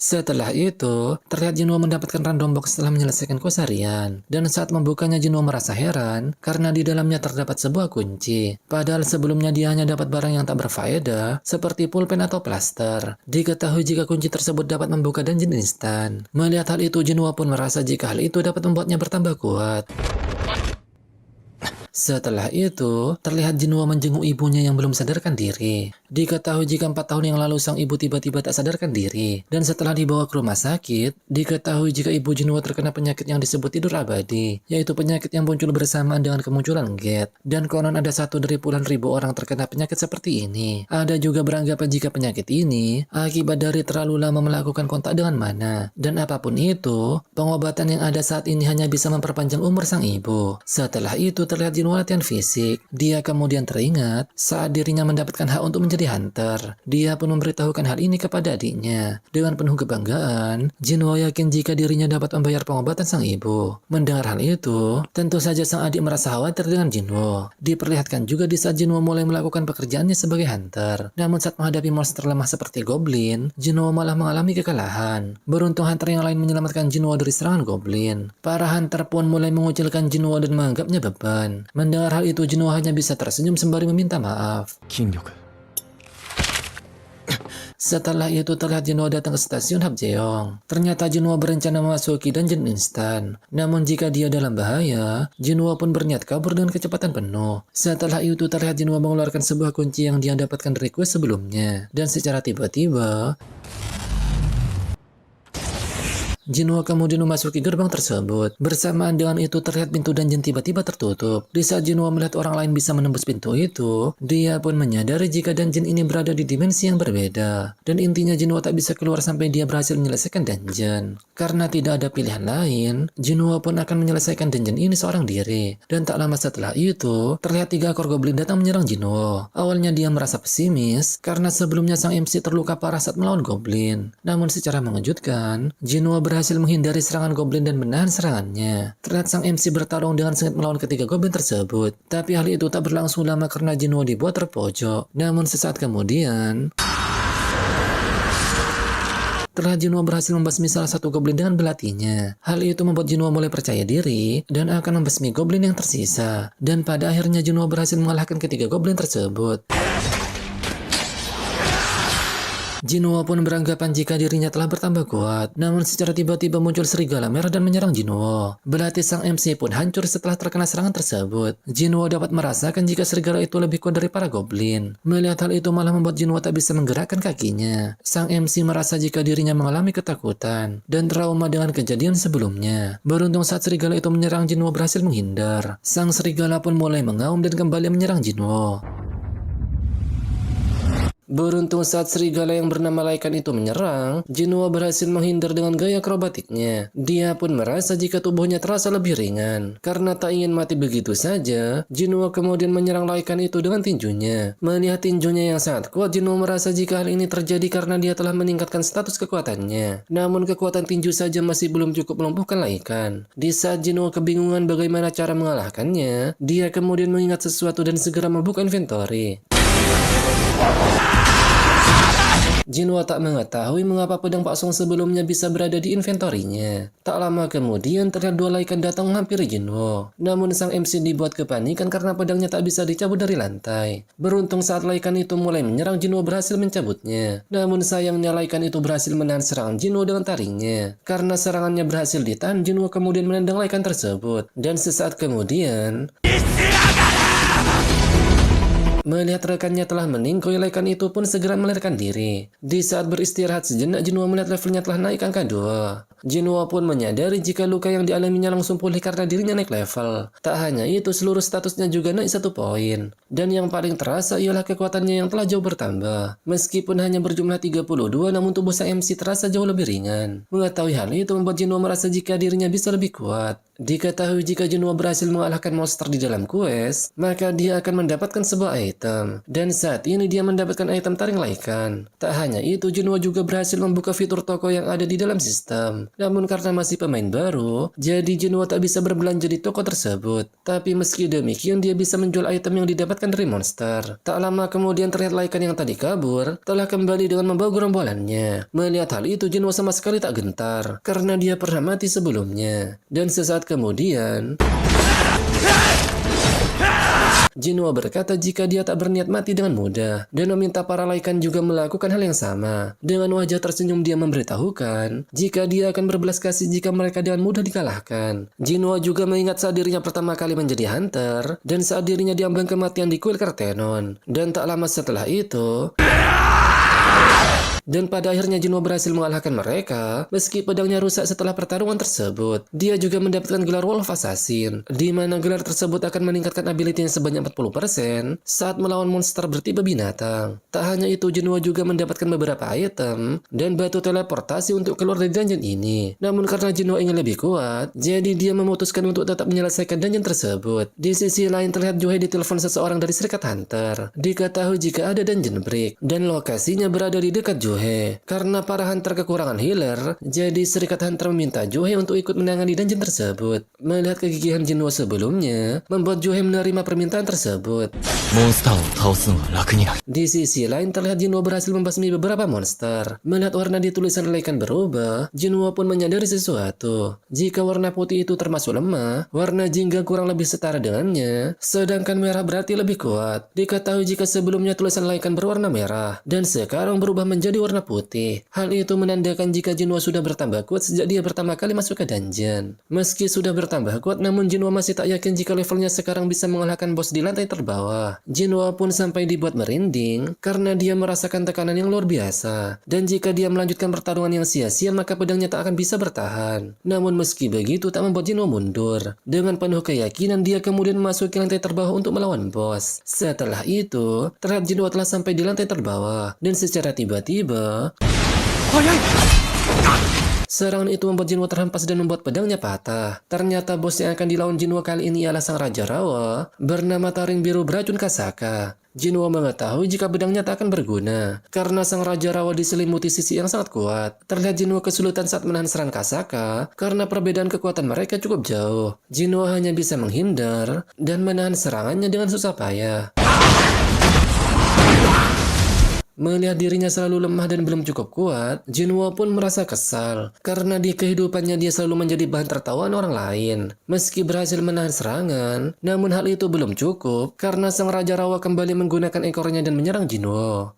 Setelah itu, terlihat Jinwo mendapatkan random box setelah menyelesaikan quest harian. Dan saat membukanya, Jinwo merasa heran karena di dalamnya terdapat sebuah kunci. Padahal sebelumnya dia hanya dapat barang yang tak berfaedah seperti pulpen atau plaster. Diketahui jika kunci tersebut dapat membuka dungeon instan. Melihat hal itu, Jinwo pun merasa jika hal itu dapat membuatnya bertambah kuat. Setelah itu, terlihat Jinwo menjenguk ibunya yang belum sadarkan diri. Diketahui jika 4 tahun yang lalu sang ibu tiba-tiba tak sadarkan diri. Dan setelah dibawa ke rumah sakit, diketahui jika ibu Jinwo terkena penyakit yang disebut tidur abadi, yaitu penyakit yang muncul bersamaan dengan kemunculan Geth. Dan konon ada 1 dari puluhan ribu orang terkena penyakit seperti ini. Ada juga beranggapan jika penyakit ini akibat dari terlalu lama melakukan kontak dengan mana. Dan apapun itu, pengobatan yang ada saat ini hanya bisa memperpanjang umur sang ibu. Setelah itu, terlihat Jinwo latihan fisik. Dia kemudian teringat saat dirinya mendapatkan hak untuk menjadi hunter. Dia pun memberitahukan hal ini kepada adiknya. Dengan penuh kebanggaan, Jinwo yakin jika dirinya dapat membayar pengobatan sang ibu. Mendengar hal itu, tentu saja sang adik merasa khawatir dengan Jinwo. Diperlihatkan juga di saat Jinwo mulai melakukan pekerjaannya sebagai hunter. Namun saat menghadapi monster lemah seperti goblin, Jinwo malah mengalami kekalahan. Beruntung hunter yang lain menyelamatkan Jinwo dari serangan goblin. Para hunter pun mulai mengucilkan Jinwo dan menganggapnya beban. Mendengar hal itu, Jinwo hanya bisa tersenyum sembari meminta maaf. Setelah itu, terlihat Jinwo datang ke stasiun Habjeong. Ternyata Jinwo berencana memasuki dungeon instan. Namun jika dia dalam bahaya, Jinwo pun berniat kabur dengan kecepatan penuh. Setelah itu, terlihat Jinwo mengeluarkan sebuah kunci yang dia dapatkan dari quest sebelumnya. Dan secara tiba-tiba, Jinwo kemudian memasuki gerbang tersebut. Bersamaan dengan itu terlihat pintu dungeon tiba-tiba tertutup. Di saat Jinwo melihat orang lain bisa menembus pintu itu, dia pun menyadari jika dungeon ini berada di dimensi yang berbeda. Dan intinya Jinwo tak bisa keluar sampai dia berhasil menyelesaikan dungeon. Karena tidak ada pilihan lain, Jinwo pun akan menyelesaikan dungeon ini seorang diri. Dan tak lama setelah itu, terlihat 3 ekor goblin datang menyerang Jinwo. Awalnya dia merasa pesimis karena sebelumnya sang MC terluka parah saat melawan goblin. Namun secara mengejutkan, Jinwo berhasil menghindari serangan goblin dan menahan serangannya. Terlihat sang MC bertarung dengan sengit melawan ketiga goblin tersebut. Tapi hal itu tak berlangsung lama karena Jinwo dibuat terpojok. Namun sesaat kemudian, terlihat Jinwo berhasil membasmi salah satu goblin dengan belatinya. Hal itu membuat Jinwo mulai percaya diri dan akan membasmi goblin yang tersisa. Dan pada akhirnya Jinwo berhasil mengalahkan ketiga goblin tersebut. Jinwo pun beranggapan jika dirinya telah bertambah kuat. Namun secara tiba-tiba muncul serigala merah dan menyerang Jinwo. Belati sang MC pun hancur setelah terkena serangan tersebut. Jinwo dapat merasakan jika serigala itu lebih kuat dari para goblin. Melihat hal itu malah membuat Jinwo tak bisa menggerakkan kakinya. Sang MC merasa jika dirinya mengalami ketakutan dan trauma dengan kejadian sebelumnya. Beruntung saat serigala itu menyerang, Jinwo berhasil menghindar. Sang serigala pun mulai mengaum dan kembali menyerang Jinwo. Beruntung saat serigala yang bernama Laikan itu menyerang, Jinwo berhasil menghindar dengan gaya akrobatiknya. Dia pun merasa jika tubuhnya terasa lebih ringan. Karena tak ingin mati begitu saja, Jinwo kemudian menyerang Laikan itu dengan tinjunya. Melihat tinjunya yang sangat kuat, Jinwo merasa jika hal ini terjadi karena dia telah meningkatkan status kekuatannya. Namun kekuatan tinju saja masih belum cukup melumpuhkan Laikan. Di saat Jinwo kebingungan bagaimana cara mengalahkannya, dia kemudian mengingat sesuatu dan segera membuka inventory. Jinwo tak mengetahui mengapa pedang Pak Song sebelumnya bisa berada di inventorinya. Tak lama kemudian terlihat 2 Laikan datang menghampiri Jinwo. Namun sang MC dibuat kepanikan karena pedangnya tak bisa dicabut dari lantai. Beruntung saat Laikan itu mulai menyerang, Jinwo berhasil mencabutnya. Namun sayangnya Laikan itu berhasil menahan serangan Jinwo dengan taringnya. Karena serangannya berhasil ditahan, Jinwo kemudian menendang Laikan tersebut. Dan sesaat kemudian, melihat rekannya telah meninggoy, Laikan itu pun segera melarikan diri. Di saat beristirahat sejenak, Jinwo melihat levelnya telah naik angka 2. Jinwo pun menyadari jika luka yang dialaminya langsung pulih karena dirinya naik level. Tak hanya itu, seluruh statusnya juga naik 1 poin. Dan yang paling terasa ialah kekuatannya yang telah jauh bertambah. Meskipun hanya berjumlah 32, namun tubuh sang MC terasa jauh lebih ringan. Mengetahui hal itu membuat Jinwo merasa jika dirinya bisa lebih kuat. Diketahui jika Jinwo berhasil mengalahkan monster di dalam quest, maka dia akan mendapatkan sebuah item. Dan saat ini dia mendapatkan item taring Laikan. Tak hanya itu, Jinwo juga berhasil membuka fitur toko yang ada di dalam sistem. Namun karena masih pemain baru, jadi Jinwo tak bisa berbelanja di toko tersebut. Tapi meski demikian, dia bisa menjual item yang didapatkan dari monster. Tak lama kemudian terlihat Laikan yang tadi kabur telah kembali dengan membawa gerombolannya. Melihat hal itu, Jinwo sama sekali tak gentar karena dia pernah mati sebelumnya. Dan sesaat kemudian, Jinwo berkata jika dia tak berniat mati dengan mudah dan meminta para Laikan juga melakukan hal yang sama. Dengan wajah tersenyum dia memberitahukan jika dia akan berbelas kasih jika mereka dengan mudah dikalahkan. Jinwo juga mengingat saat dirinya pertama kali menjadi hunter dan saat dirinya diambang kematian di kuil Kartenon. Dan tak lama setelah itu, dan pada akhirnya Jinwo berhasil mengalahkan mereka. Meski pedangnya rusak setelah pertarungan tersebut, dia juga mendapatkan gelar Wolf Assassin, di mana gelar tersebut akan meningkatkan ability-nya sebanyak 40% saat melawan monster bertipe binatang. Tak hanya itu, Jinwo juga mendapatkan beberapa item dan batu teleportasi untuk keluar dari dungeon ini. Namun karena Jinwo ingin lebih kuat, jadi dia memutuskan untuk tetap menyelesaikan dungeon tersebut. Di sisi lain terlihat Juhei ditelepon seseorang dari Serikat Hunter. Diketahui jika ada dungeon break dan lokasinya berada di dekat Juhei. Karena para hunter kekurangan healer, jadi Serikat Hunter meminta Juhei untuk ikut menangani dungeon tersebut. Melihat kegigihan Jinwo sebelumnya, membuat Juhei menerima permintaan tersebut. Di sisi lain terlihat Jinwo berhasil membasmi beberapa monster. Melihat warna di tulisan Laikan berubah, Jinwo pun menyadari sesuatu. Jika warna putih itu termasuk lemah, warna jingga kurang lebih setara dengannya, sedangkan merah berarti lebih kuat. Diketahui jika sebelumnya tulisan Laikan berwarna merah dan sekarang berubah menjadi menjadi warna putih. Hal itu menandakan jika Jinwo sudah bertambah kuat sejak dia pertama kali masuk ke dungeon. Meski sudah bertambah kuat, namun Jinwo masih tak yakin jika levelnya sekarang bisa mengalahkan bos di lantai terbawah. Jinwo pun sampai dibuat merinding karena dia merasakan tekanan yang luar biasa. Dan jika dia melanjutkan pertarungan yang sia-sia, maka pedangnya tak akan bisa bertahan. Namun meski begitu tak membuat Jinwo mundur. Dengan penuh keyakinan dia kemudian memasuki lantai terbawah untuk melawan bos. Setelah itu, terlihat Jinwo telah sampai di lantai terbawah. Dan secara tiba-tiba, serangan itu membuat Jinwo terhempas dan membuat pedangnya patah. Ternyata bos yang akan dilawan Jinwo kali ini ialah sang Raja Rawa bernama Taring Biru Beracun Kasaka. Jinwo mengetahui jika pedangnya tak akan berguna karena sang Raja Rawa diselimuti sisi yang sangat kuat. Terlihat Jinwo kesulitan saat menahan serangan Kasaka karena perbedaan kekuatan mereka cukup jauh. Jinwo hanya bisa menghindar dan menahan serangannya dengan susah payah. Melihat dirinya selalu lemah dan belum cukup kuat, Jinwo pun merasa kesal karena di kehidupannya dia selalu menjadi bahan tertawaan orang lain. Meski berhasil menahan serangan, namun hal itu belum cukup karena sang Raja Rawa kembali menggunakan ekornya dan menyerang Jinwo.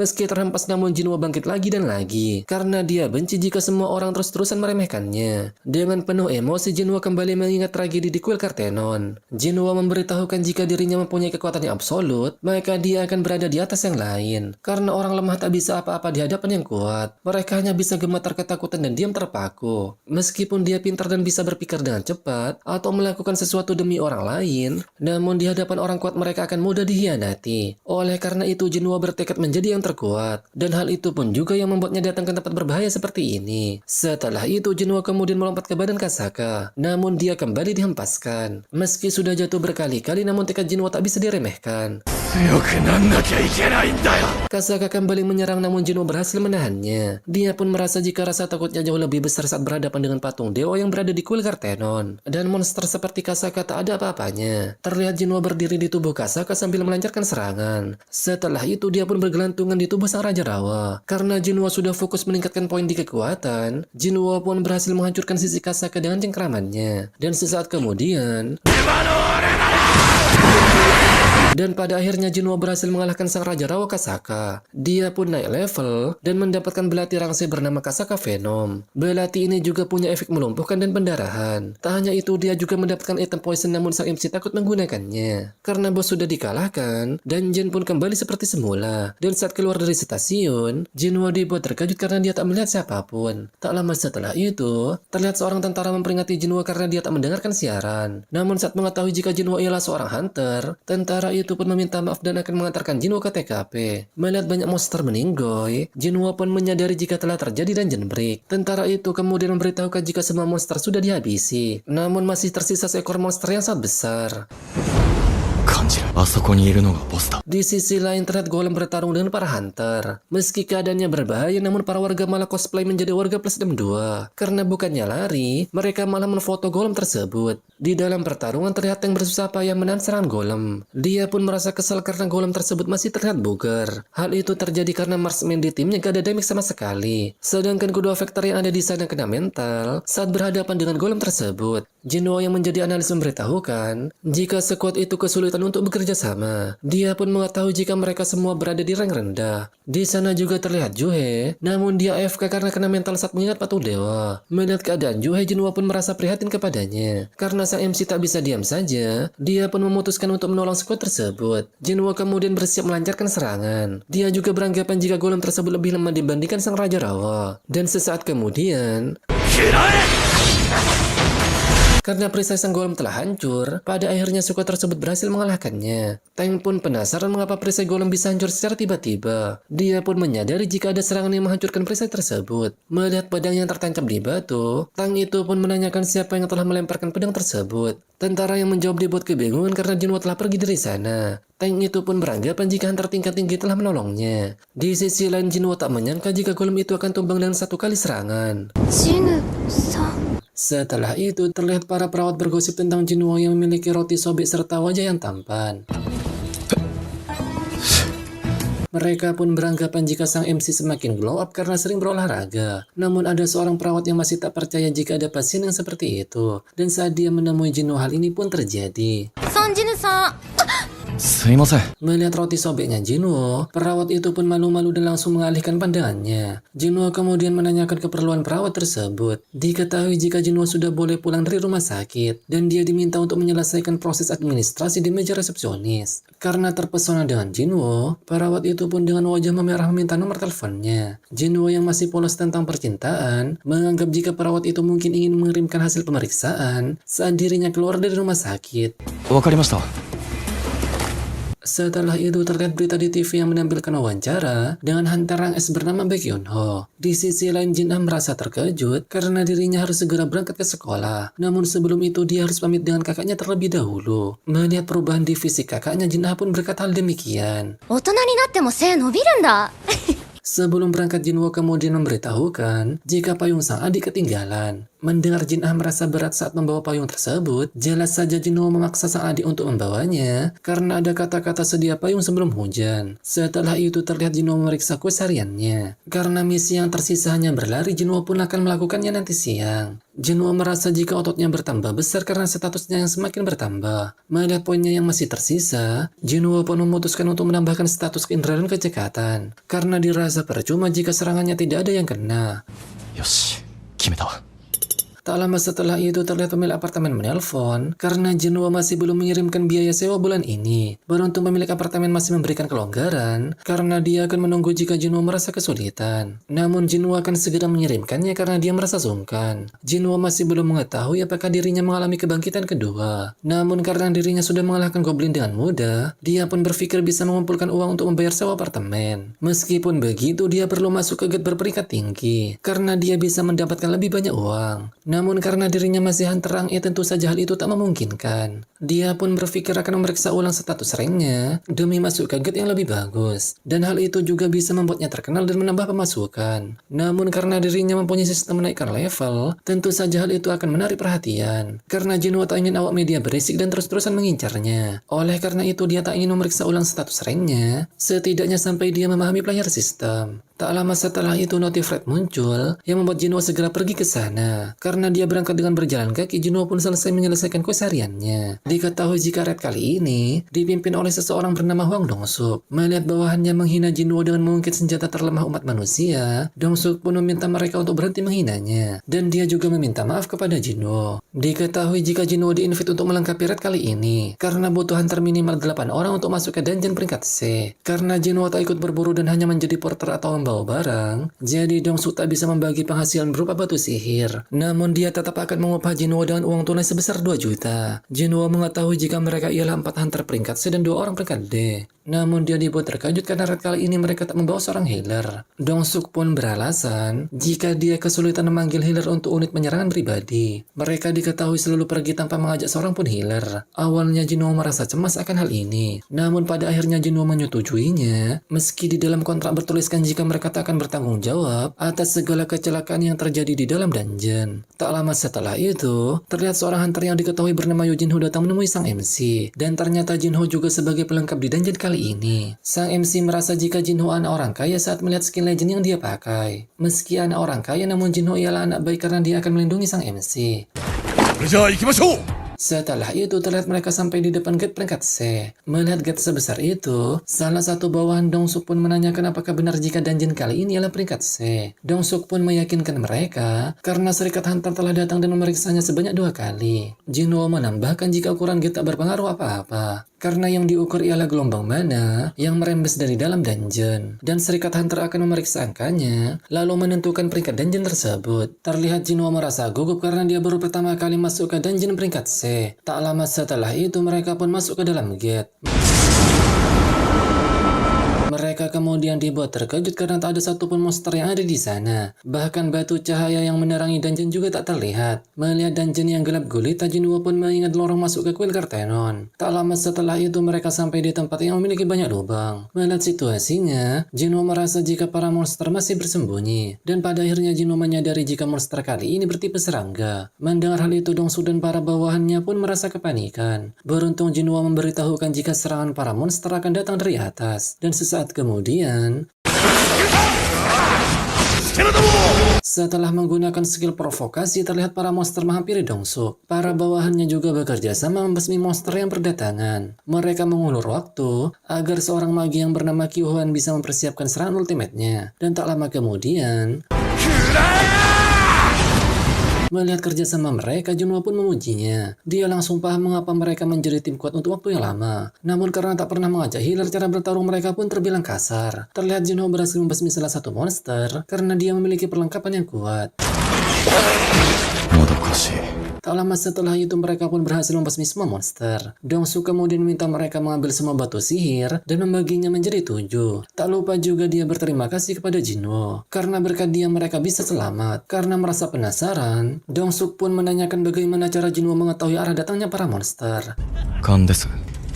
Meski terhempas, namun Jinwo bangkit lagi dan lagi karena dia benci jika semua orang terus-terusan meremehkannya. Dengan penuh emosi, Jinwo kembali mengingat tragedi di kuil Kartenon. Jinwo memberitahukan jika dirinya mempunyai kekuatan yang absolut, maka dia akan berada di atas yang lain. Karena orang lemah tak bisa apa-apa di hadapan yang kuat. Mereka hanya bisa gemetar ketakutan dan diam terpaku. Meskipun dia pintar dan bisa berpikir dengan cepat atau melakukan sesuatu demi orang lain, namun di hadapan orang kuat mereka akan mudah dihianati. Oleh karena itu, Jinwo bertekad menjadi yang terkuat, dan hal itu pun juga yang membuatnya datang ke tempat berbahaya seperti ini. Setelah itu, Jinwo kemudian melompat ke badan Kasaka, namun dia kembali dihempaskan. Meski sudah jatuh berkali-kali, namun tekad Jinwo tak bisa diremehkan. Kasaka kembali menyerang, namun Jinwo berhasil menahannya. Dia pun merasa jika rasa takutnya jauh lebih besar saat berhadapan dengan patung dewa yang berada di kuil Kartenon. Dan monster seperti Kasaka tak ada apa-apanya. Terlihat Jinwo berdiri di tubuh Kasaka sambil melancarkan serangan. Setelah itu dia pun bergelantungan di tubuh sang Raja Rawa. Karena Jinwo sudah fokus meningkatkan poin di kekuatan, Jinwo pun berhasil menghancurkan sisi Kasaka dengan cengkramannya. Dan sesaat kemudian, dan pada akhirnya Jinwo berhasil mengalahkan sang Raja Rawa Kasaka. Dia pun naik level dan mendapatkan belati rangse bernama Kasaka Venom. Belati ini juga punya efek melumpuhkan dan pendarahan. Tak hanya itu, dia juga mendapatkan item poison, namun sang MC takut menggunakannya. Karena bos sudah dikalahkan, dungeon pun kembali seperti semula. Dan saat keluar dari stasiun, Jinwo dibuat terkejut karena dia tak melihat siapapun. Tak lama setelah itu, terlihat seorang tentara memperingati Jinwo karena dia tak mendengarkan siaran. Namun saat mengetahui jika Jinwo ialah seorang hunter, tentara itu pun meminta maaf dan akan mengantarkan Jinwo ke TKP. Melihat banyak monster meninggoy, Jinwo pun menyadari jika telah terjadi dungeon break. Tentara itu kemudian memberitahukan jika semua monster sudah dihabisi, namun masih tersisa seekor monster yang sangat besar. Di sisi lain terlihat golem bertarung dengan para hunter. Meski keadaannya berbahaya, namun para warga malah cosplay menjadi warga plus 62. Karena bukannya lari, mereka malah menfoto golem tersebut. Di dalam pertarungan terlihat yang bersusah payah menahan serangan golem. Dia pun merasa kesal karena golem tersebut masih terlihat bugar. Hal itu terjadi karena marksman di timnya gak ada damage sama sekali. Sedangkan kedua faktor yang ada di sana kena mental saat berhadapan dengan golem tersebut. Jinwo yang menjadi analis memberitahukan jika sekuat itu kesulitan untuk bekerja sama. Dia pun mengetahui jika mereka semua berada di rank rendah. Di sana juga terlihat Juhe, namun dia AFK karena kena mental saat mengingat patung dewa. Melihat keadaan Juhe, Jinwo pun merasa prihatin kepadanya. Karena sang MC tak bisa diam saja, dia pun memutuskan untuk menolong sekuat tersebut. Jinwo kemudian bersiap melancarkan serangan. Dia juga beranggapan jika golem tersebut lebih lemah dibandingkan sang Raja Rawa. Dan sesaat kemudian, karena perisai sang golem telah hancur, pada akhirnya sekuat tersebut berhasil mengalahkannya. Tank pun penasaran mengapa perisai golem bisa hancur secara tiba-tiba. Dia pun menyadari jika ada serangan yang menghancurkan perisai tersebut. Melihat pedang yang tertancap di batu, Tank itu pun menanyakan siapa yang telah melemparkan pedang tersebut. Tentara yang menjawab dibuat kebingungan karena Jinwo telah pergi dari sana. Tank itu pun beranggapan jika hunter tingkat tinggi telah menolongnya. Di sisi lain, Jinwo tak menyangka jika golem itu akan tumbang dengan satu kali serangan. Setelah itu, terlihat para perawat bergosip tentang Jinwo yang memiliki roti sobek serta wajah yang tampan. Mereka pun beranggapan jika sang MC semakin glow up karena sering berolahraga. Namun ada seorang perawat yang masih tak percaya jika ada pasien yang seperti itu. Dan saat dia menemui Jinwo, hal ini pun terjadi. すいません。 Melihat roti sobeknya Jinwo, perawat itu pun malu-malu dan langsung mengalihkan pandangannya. Jinwo kemudian menanyakan keperluan perawat tersebut. Diketahui jika Jinwo sudah boleh pulang dari rumah sakit, dan dia diminta untuk menyelesaikan proses administrasi di meja resepsionis. Karena terpesona dengan Jinwo, perawat itu pun dengan wajah memerah meminta nomor teleponnya. Jinwo yang masih polos tentang percintaan, menganggap jika perawat itu mungkin ingin mengirimkan hasil pemeriksaan saat dirinya keluar dari rumah sakit. わかりました。 Setelah itu terlihat berita di TV yang menampilkan wawancara dengan hantaran es bernama Baekhyunho. Di sisi lain Jin Ah merasa terkejut karena dirinya harus segera berangkat ke sekolah. Namun sebelum itu dia harus pamit dengan kakaknya terlebih dahulu. Melihat perubahan di fisik kakaknya, Jin Ah pun berkata hal demikian. 大人になっても背伸びるんだ。 Sebelum berangkat Jinwo kemudian memberitahukan jika payung sang adik ketinggalan. Mendengar Jin Ah merasa berat saat membawa payung tersebut, jelas saja Jinwo memaksa sang adik untuk membawanya karena ada kata-kata sedia payung sebelum hujan. Setelah itu terlihat Jinwo memeriksa kuis hariannya. Karena misi yang tersisa hanya berlari, Jinwo pun akan melakukannya nanti siang. Jinwo merasa jika ototnya bertambah besar karena statusnya yang semakin bertambah. Melihat poinnya yang masih tersisa, Jinwo pun memutuskan untuk menambahkan status keindahan kecekatan. Karena dirasa percuma jika serangannya tidak ada yang kena. よし、決めたわ。 Tak lama setelah itu terlihat pemilik apartemen menelpon karena Jinwo masih belum mengirimkan biaya sewa bulan ini. Beruntung pemilik apartemen masih memberikan kelonggaran karena dia akan menunggu jika Jinwo merasa kesulitan. Namun Jinwo akan segera mengirimkannya karena dia merasa sungkan. Jinwo masih belum mengetahui apakah dirinya mengalami kebangkitan kedua. Namun karena dirinya sudah mengalahkan goblin dengan mudah, dia pun berpikir bisa mengumpulkan uang untuk membayar sewa apartemen. Meskipun begitu, dia perlu masuk ke gate berperingkat tinggi karena dia bisa mendapatkan lebih banyak uang. Namun karena dirinya masih hanterang, tentu saja hal itu tak memungkinkan. Dia pun berpikir akan memeriksa ulang status ranknya demi masuk ke gate yang lebih bagus. Dan hal itu juga bisa membuatnya terkenal dan menambah pemasukan. Namun karena dirinya mempunyai sistem menaikkan level, tentu saja hal itu akan menarik perhatian. Karena Jinwo tak ingin awak media berisik dan terus-terusan mengincarnya. Oleh karena itu dia tak ingin memeriksa ulang status ranknya, setidaknya sampai dia memahami player system. Tak lama setelah itu notif Red muncul yang membuat Jinwo segera pergi ke sana. Karena dia berangkat dengan berjalan kaki, Jinwo pun selesai menyelesaikan kuis hariannya. Diketahui jika Red kali ini dipimpin oleh seseorang bernama Hwang Dong-suk. Melihat bawahannya menghina Jinwo dengan mengungkit senjata terlemah umat manusia, Dong-suk pun meminta mereka untuk berhenti menghinanya. Dan dia juga meminta maaf kepada Jinwo. Diketahui jika Jinwo di-invite untuk melengkapi Red kali ini karena butuh hunter minimal 8 orang untuk masuk ke dungeon peringkat C. Karena Jinwo tak ikut berburu dan hanya menjadi porter atau membawa barang, jadi Dong-suk tak bisa membagi penghasilan berupa batu sihir. Namun dia tetap akan mengupah Jinwo dengan uang tunai sebesar 2 juta. Jinwo mengetahui jika mereka ialah 4 hunter peringkat C dan 2 orang peringkat D. Namun dia dibuat terkejut karena Red kali ini mereka tak membawa seorang healer. Dong-suk pun beralasan jika dia kesulitan memanggil healer untuk unit penyerangan pribadi. Mereka diketahui selalu pergi tanpa mengajak seorang pun healer. Awalnya Jinwo merasa cemas akan hal ini. Namun pada akhirnya Jinwo menyetujuinya, meski di dalam kontrak bertuliskan jika mereka tak akan bertanggung jawab atas segala kecelakaan yang terjadi di dalam dungeon. Tak lama setelah itu, terlihat seorang hunter yang diketahui bernama Yoo Jin-ho datang menemui sang MC. Dan ternyata Jin-ho juga sebagai pelengkap di dungeon kali ini. Sang MC merasa jika Jin-ho anak orang kaya saat melihat skin legend yang dia pakai. Meski anak orang kaya, namun Jin-ho ialah anak baik karena dia akan melindungi sang MC. それじゃあ行きましょう。 Setelah itu terlihat mereka sampai di depan gate peringkat C. Melihat gate sebesar itu, salah satu bawahan Dong-suk pun menanyakan apakah benar jika dungeon kali ini adalah peringkat C. Dong-suk pun meyakinkan mereka karena serikat hunter telah datang dan memeriksanya sebanyak 2 kali. Jinwo menambahkan jika ukuran gate tak berpengaruh apa-apa. Karena yang diukur ialah gelombang mana yang merembes dari dalam dungeon. Dan serikat hunter akan memeriksa angkanya, lalu menentukan peringkat dungeon tersebut. Terlihat Jinwo merasa gugup karena dia baru pertama kali masuk ke dungeon peringkat C. Tak lama setelah itu mereka pun masuk ke dalam gate. Mereka kemudian dibuat terkejut karena tak ada satupun monster yang ada di sana. Bahkan batu cahaya yang menerangi dungeon juga tak terlihat. Melihat dungeon yang gelap gulita, Jinwo pun mengingat lorong masuk ke kuil Kartenon. Tak lama setelah itu mereka sampai di tempat yang memiliki banyak lubang. Melihat situasinya, Jinwo merasa jika para monster masih bersembunyi. Dan pada akhirnya Jinwo menyadari jika monster kali ini bertipe serangga. Mendengar hal itu, Dong-suk dan para bawahannya pun merasa kepanikan. Beruntung Jinwo memberitahukan jika serangan para monster akan datang dari atas. Dan sesaat kemudian, Setelah menggunakan skill provokasi, terlihat para monster menghampiri Dongsuk. Para bawahannya juga bekerja sama membasmi monster yang berdatangan. Mereka mengulur waktu agar seorang magi yang bernama Kyuhan bisa mempersiapkan serangan ultimate-nya. Dan tak lama kemudian, melihat kerjasama mereka, Junwo pun memujinya. Dia langsung paham mengapa mereka menjadi tim kuat untuk waktu yang lama. Namun karena tak pernah mengajak healer, cara bertarung mereka pun terbilang kasar. Terlihat Junwo berhasil membasmi salah satu monster karena dia memiliki perlengkapan yang kuat. Tak lama setelah itu mereka pun berhasil membasmi semua monster. Dongsuk kemudian meminta mereka mengambil semua batu sihir dan membaginya menjadi 7. Tak lupa juga dia berterima kasih kepada Jinwo karena berkat dia mereka bisa selamat. Karena merasa penasaran, Dongsuk pun menanyakan bagaimana cara Jinwo mengetahui arah datangnya para monster. 勘です。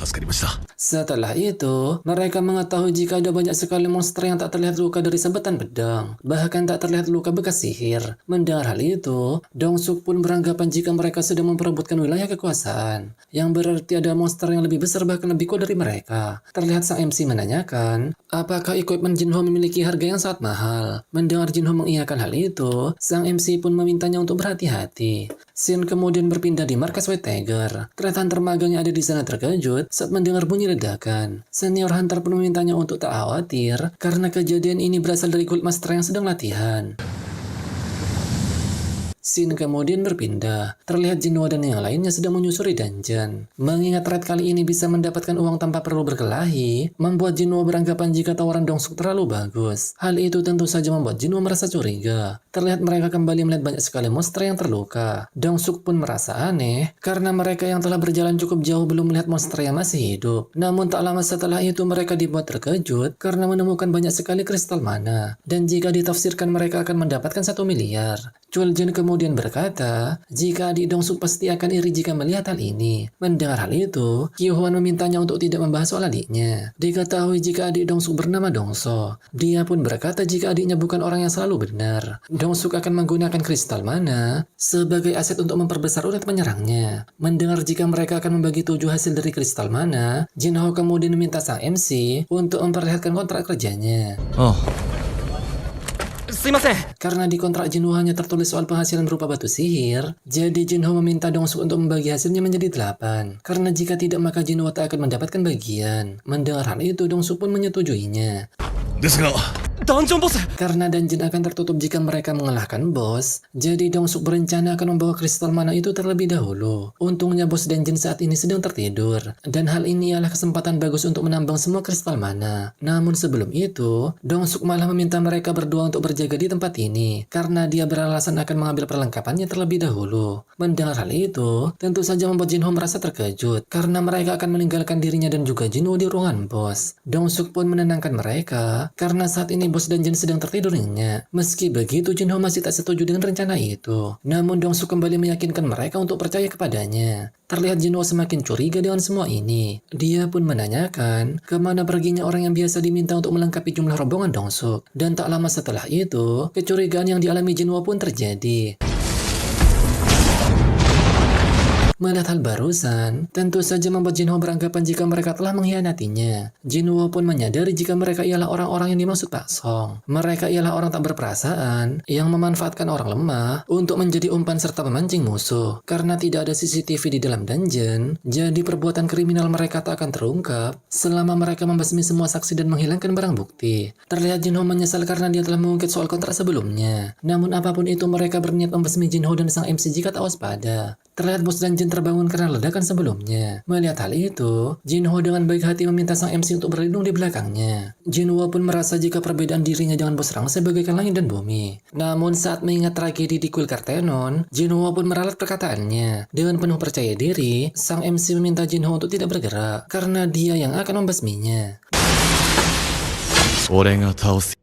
助かりました。 Setelah itu, mereka mengetahui jika ada banyak sekali monster yang tak terlihat luka dari sabetan pedang. Bahkan tak terlihat luka bekas sihir. Mendengar hal itu, Dongsuk pun beranggapan jika mereka sedang memperebutkan wilayah kekuasaan. Yang berarti ada monster yang lebih besar bahkan lebih kuat dari mereka. Terlihat sang MC menanyakan, apakah equipment Jinho memiliki harga yang sangat mahal? Mendengar Jinho mengiyakan hal itu, sang MC pun memintanya untuk berhati-hati. Scene kemudian berpindah di markas White Tiger. Ternyata hunter magang yang ada di sana terkejut saat mendengar bunyi ledakan. Senior hunter pun memintanya untuk tak khawatir karena kejadian ini berasal dari Gold Master yang sedang latihan. Scene kemudian berpindah. Terlihat Jinwo dan yang lainnya sedang menyusuri dungeon. Mengingat raid kali ini bisa mendapatkan uang tanpa perlu berkelahi, membuat Jinwo beranggapan jika tawaran Dongsuk terlalu bagus. Hal itu tentu saja membuat Jinwo merasa curiga. Terlihat mereka kembali melihat banyak sekali monster yang terluka. Dongsuk pun merasa aneh karena mereka yang telah berjalan cukup jauh belum melihat monster yang masih hidup. Namun tak lama setelah itu mereka dibuat terkejut karena menemukan banyak sekali kristal mana. Dan jika ditafsirkan mereka akan mendapatkan 1 miliar. Chuljen kemudian berkata, jika adik Dongsuk pasti akan iri jika melihat hal ini. Mendengar hal itu, Kyuhan memintanya untuk tidak membahas soal adiknya. Diketahui jika adik Dongsuk bernama Dongso. Dia pun berkata jika adiknya bukan orang yang selalu benar. Dongsuk akan menggunakan kristal mana sebagai aset untuk memperbesar unit penyerangnya. Mendengar jika mereka akan membagi 7 hasil dari kristal mana, Jinho kemudian meminta sang MC untuk memperlihatkan kontrak kerjanya. Oh. すいません。 Karena di kontrak Jinho hanya tertulis soal penghasilan berupa batu sihir, jadi Jinho meminta Dongsuk untuk membagi hasilnya menjadi 8. Karena jika tidak maka Jinho tak akan mendapatkan bagian. Mendengar hal itu, Dongsuk pun menyetujuinya. ですが、ダンジョンボス。 Karena dungeon akan tertutup jika mereka mengalahkan bos, jadi Dongsuk berencana akan membawa kristal mana itu terlebih dahulu. Untungnya bos dungeon saat ini sedang tertidur, dan hal ini ialah kesempatan bagus untuk menambang semua kristal mana. Namun sebelum itu, Dongsuk malah meminta mereka berdua untuk berjaga di tempat ini, karena dia beralasan akan mengambil perlengkapannya terlebih dahulu. Mendengar hal itu, tentu saja membuat Jinho merasa terkejut, karena mereka akan meninggalkan dirinya dan juga Jinho di ruangan bos. Dongsuk pun menenangkan mereka, karena saat ini bos dungeon sedang tertidur nyenyak. Meski begitu, Jinho masih tak setuju dengan rencana itu. Namun Dongsuk kembali meyakinkan mereka untuk percaya kepadanya. Terlihat Jinho semakin curiga dengan semua ini. Dia pun menanyakan kemana perginya orang yang biasa diminta untuk melengkapi jumlah rombongan Dongsuk. Dan tak lama setelah itu, kecurigaan yang dialami Jinho pun terjadi. Melihat hal barusan, tentu saja membuat Jinho beranggapan jika mereka telah mengkhianatinya. Jinho pun menyadari jika mereka ialah orang-orang yang dimaksud Pak Song. Mereka ialah orang tak berperasaan yang memanfaatkan orang lemah untuk menjadi umpan serta memancing musuh. Karena tidak ada CCTV di dalam dungeon, jadi perbuatan kriminal mereka tak akan terungkap selama mereka membasmi semua saksi dan menghilangkan barang bukti. Terlihat Jinho menyesal karena dia telah mengungkit soal kontrak sebelumnya. Namun apapun itu mereka berniat membasmi Jinho dan sang MC jika tak waspada. Terlihat bos dungeon terbangun karena ledakan sebelumnya. Melihat hal itu, Jinho dengan baik hati meminta sang MC untuk berlindung di belakangnya. Jinho pun merasa jika perbedaan dirinya dengan bos Rang sebagaikan langit dan bumi. Namun saat mengingat tragedi di kuil Kartenon, Jinho pun meralat perkataannya. Dengan penuh percaya diri, sang MC meminta Jinho untuk tidak bergerak karena dia yang akan membasminya. 俺が倒す。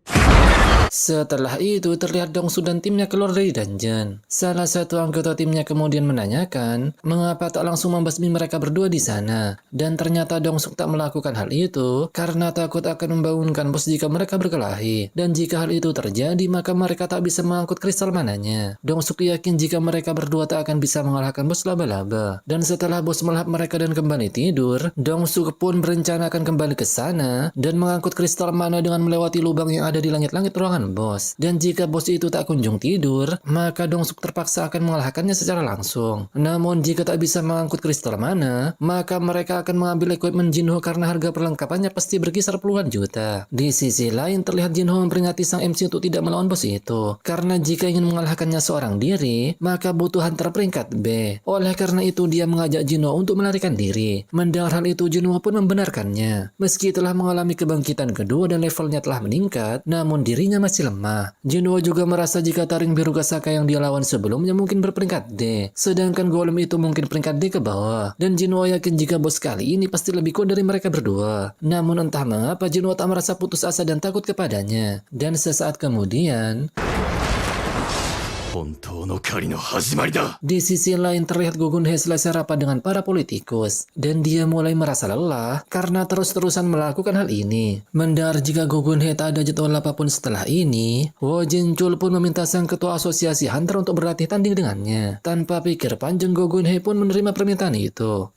Setelah itu, terlihat Dongsuk dan timnya keluar dari dungeon. Salah satu anggota timnya kemudian menanyakan mengapa tak langsung membasmi mereka berdua di sana. Dan ternyata Dongsuk tak melakukan hal itu karena takut akan membangunkan bos jika mereka berkelahi. Dan jika hal itu terjadi, maka mereka tak bisa mengangkut kristal mananya. Dongsuk yakin jika mereka berdua tak akan bisa mengalahkan bos laba-laba. Dan setelah bos melahap mereka dan kembali tidur, Dongsuk pun berencana akan kembali ke sana dan mengangkut kristal mana dengan melewati lubang yang ada di langit-langit ruangan pertarungan bos. Dan jika bos itu tak kunjung tidur, maka Dongsuk terpaksa akan mengalahkannya secara langsung. Namun jika tak bisa mengangkut kristal mana, maka mereka akan mengambil equipment Jinho karena harga perlengkapannya pasti berkisar puluhan juta. Di sisi lain terlihat Jinho memperingati sang MC untuk tidak melawan bos itu. Karena jika ingin mengalahkannya seorang diri, maka butuh hunter peringkat B. Oleh karena itu dia mengajak Jinho untuk melarikan diri. Mendengar hal itu Jinho pun membenarkannya. Meski telah mengalami kebangkitan kedua dan levelnya telah meningkat, namun dirinya masih lemah. Jinho juga merasa jika taring biru Gasaka yang dia lawan sebelumnya mungkin berperingkat D, sedangkan golem itu mungkin peringkat D ke bawah. Dan Jinho yakin jika bos kali ini pasti lebih kuat dari mereka berdua. Namun entah mengapa Jinho tak merasa putus asa dan takut kepadanya. Dan sesaat kemudian, 本当の狩りの始まりだ。 di sisi lain terlihat Gogunhei selesai rapat dengan para politikus. Dan dia mulai merasa lelah karena terus-terusan melakukan hal ini. Mendengar jika Gogunhei tak ada jadwal apapun setelah ini, Wo Jinchul pun meminta sang ketua asosiasi hunter untuk berlatih tanding dengannya. Tanpa pikir panjang Gogunhei pun menerima permintaan itu.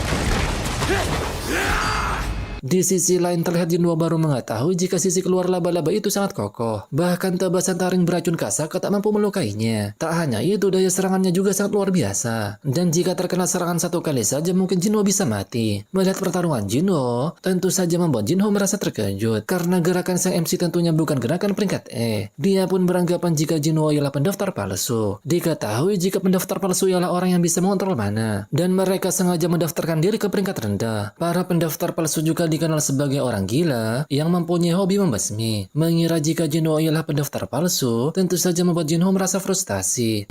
Di sisi lain terlihat Jinwo baru mengetahui jika sisi keluar laba-laba itu sangat kokoh. Bahkan tebasan taring beracun Kasaka tak mampu melukainya. Tak hanya itu, daya serangannya juga sangat luar biasa. Dan jika terkena serangan satu kali saja mungkin Jinwo bisa mati. Melihat pertarungan Jinwo, tentu saja membuat Jinwo merasa terkejut. Karena gerakan sang MC tentunya bukan gerakan peringkat E. Dia pun beranggapan jika Jinwo ialah pendaftar palsu. Diketahui jika pendaftar palsu ialah orang yang bisa mengontrol mana. Dan mereka sengaja mendaftarkan diri ke peringkat rendah. Para pendaftar palsu juga dikenal sebagai orang gila yang mempunyai hobi membasmi. Mengira jika Jinho ialah pendaftar palsu, tentu saja membuat Jinho merasa frustasi.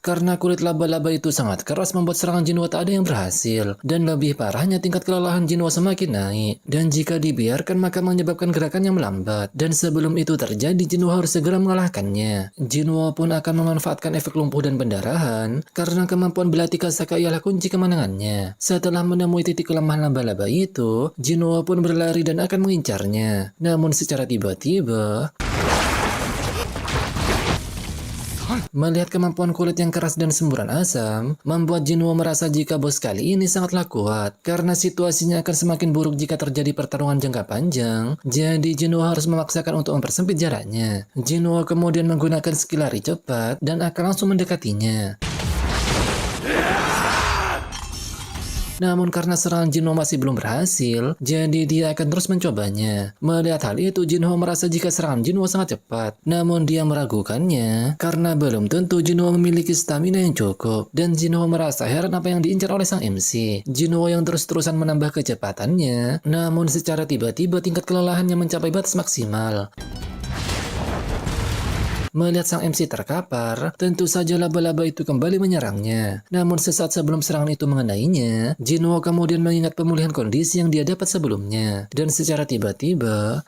Karena kulit laba-laba itu sangat keras membuat serangan Jinho tak ada yang berhasil. Dan lebih parahnya tingkat kelelahan Jinho semakin naik. Dan jika dibiarkan maka menyebabkan gerakan yang melambat. Dan sebelum itu terjadi Jinho harus segera mengalahkannya. Jinho pun akan memanfaatkan efek lumpuh dan pendarahan. Karena kemampuan belati Kasaka ialah kunci kemenangannya. Setelah menemui titik kelemahan laba-laba itu, Jinho pun berlari dan akan mengincarnya. Namun secara tiba-tiba, melihat kemampuan kulit yang keras dan semburan asam, membuat Jinwo merasa jika bos kali ini sangatlah kuat. Karena situasinya akan semakin buruk jika terjadi pertarungan jangka panjang, jadi Jinwo harus memaksakan untuk mempersempit jaraknya. Jinwo kemudian menggunakan skill lari cepat dan akan langsung mendekatinya. Namun karena serangan Jinho masih belum berhasil, jadi dia akan terus mencobanya. Melihat hal itu, Jinho merasa jika serangan Jinho sangat cepat. Namun dia meragukannya, karena belum tentu Jinho memiliki stamina yang cukup. Dan Jinho merasa heran apa yang diincar oleh sang MC. Jinho yang terus-terusan menambah kecepatannya, namun secara tiba-tiba tingkat kelelahannya mencapai batas maksimal. Melihat sang MC terkapar, tentu saja laba-laba itu kembali menyerangnya. Namun sesaat sebelum serangan itu mengenainya, Jinho kemudian mengingat pemulihan kondisi yang dia dapat sebelumnya. Dan secara tiba-tiba,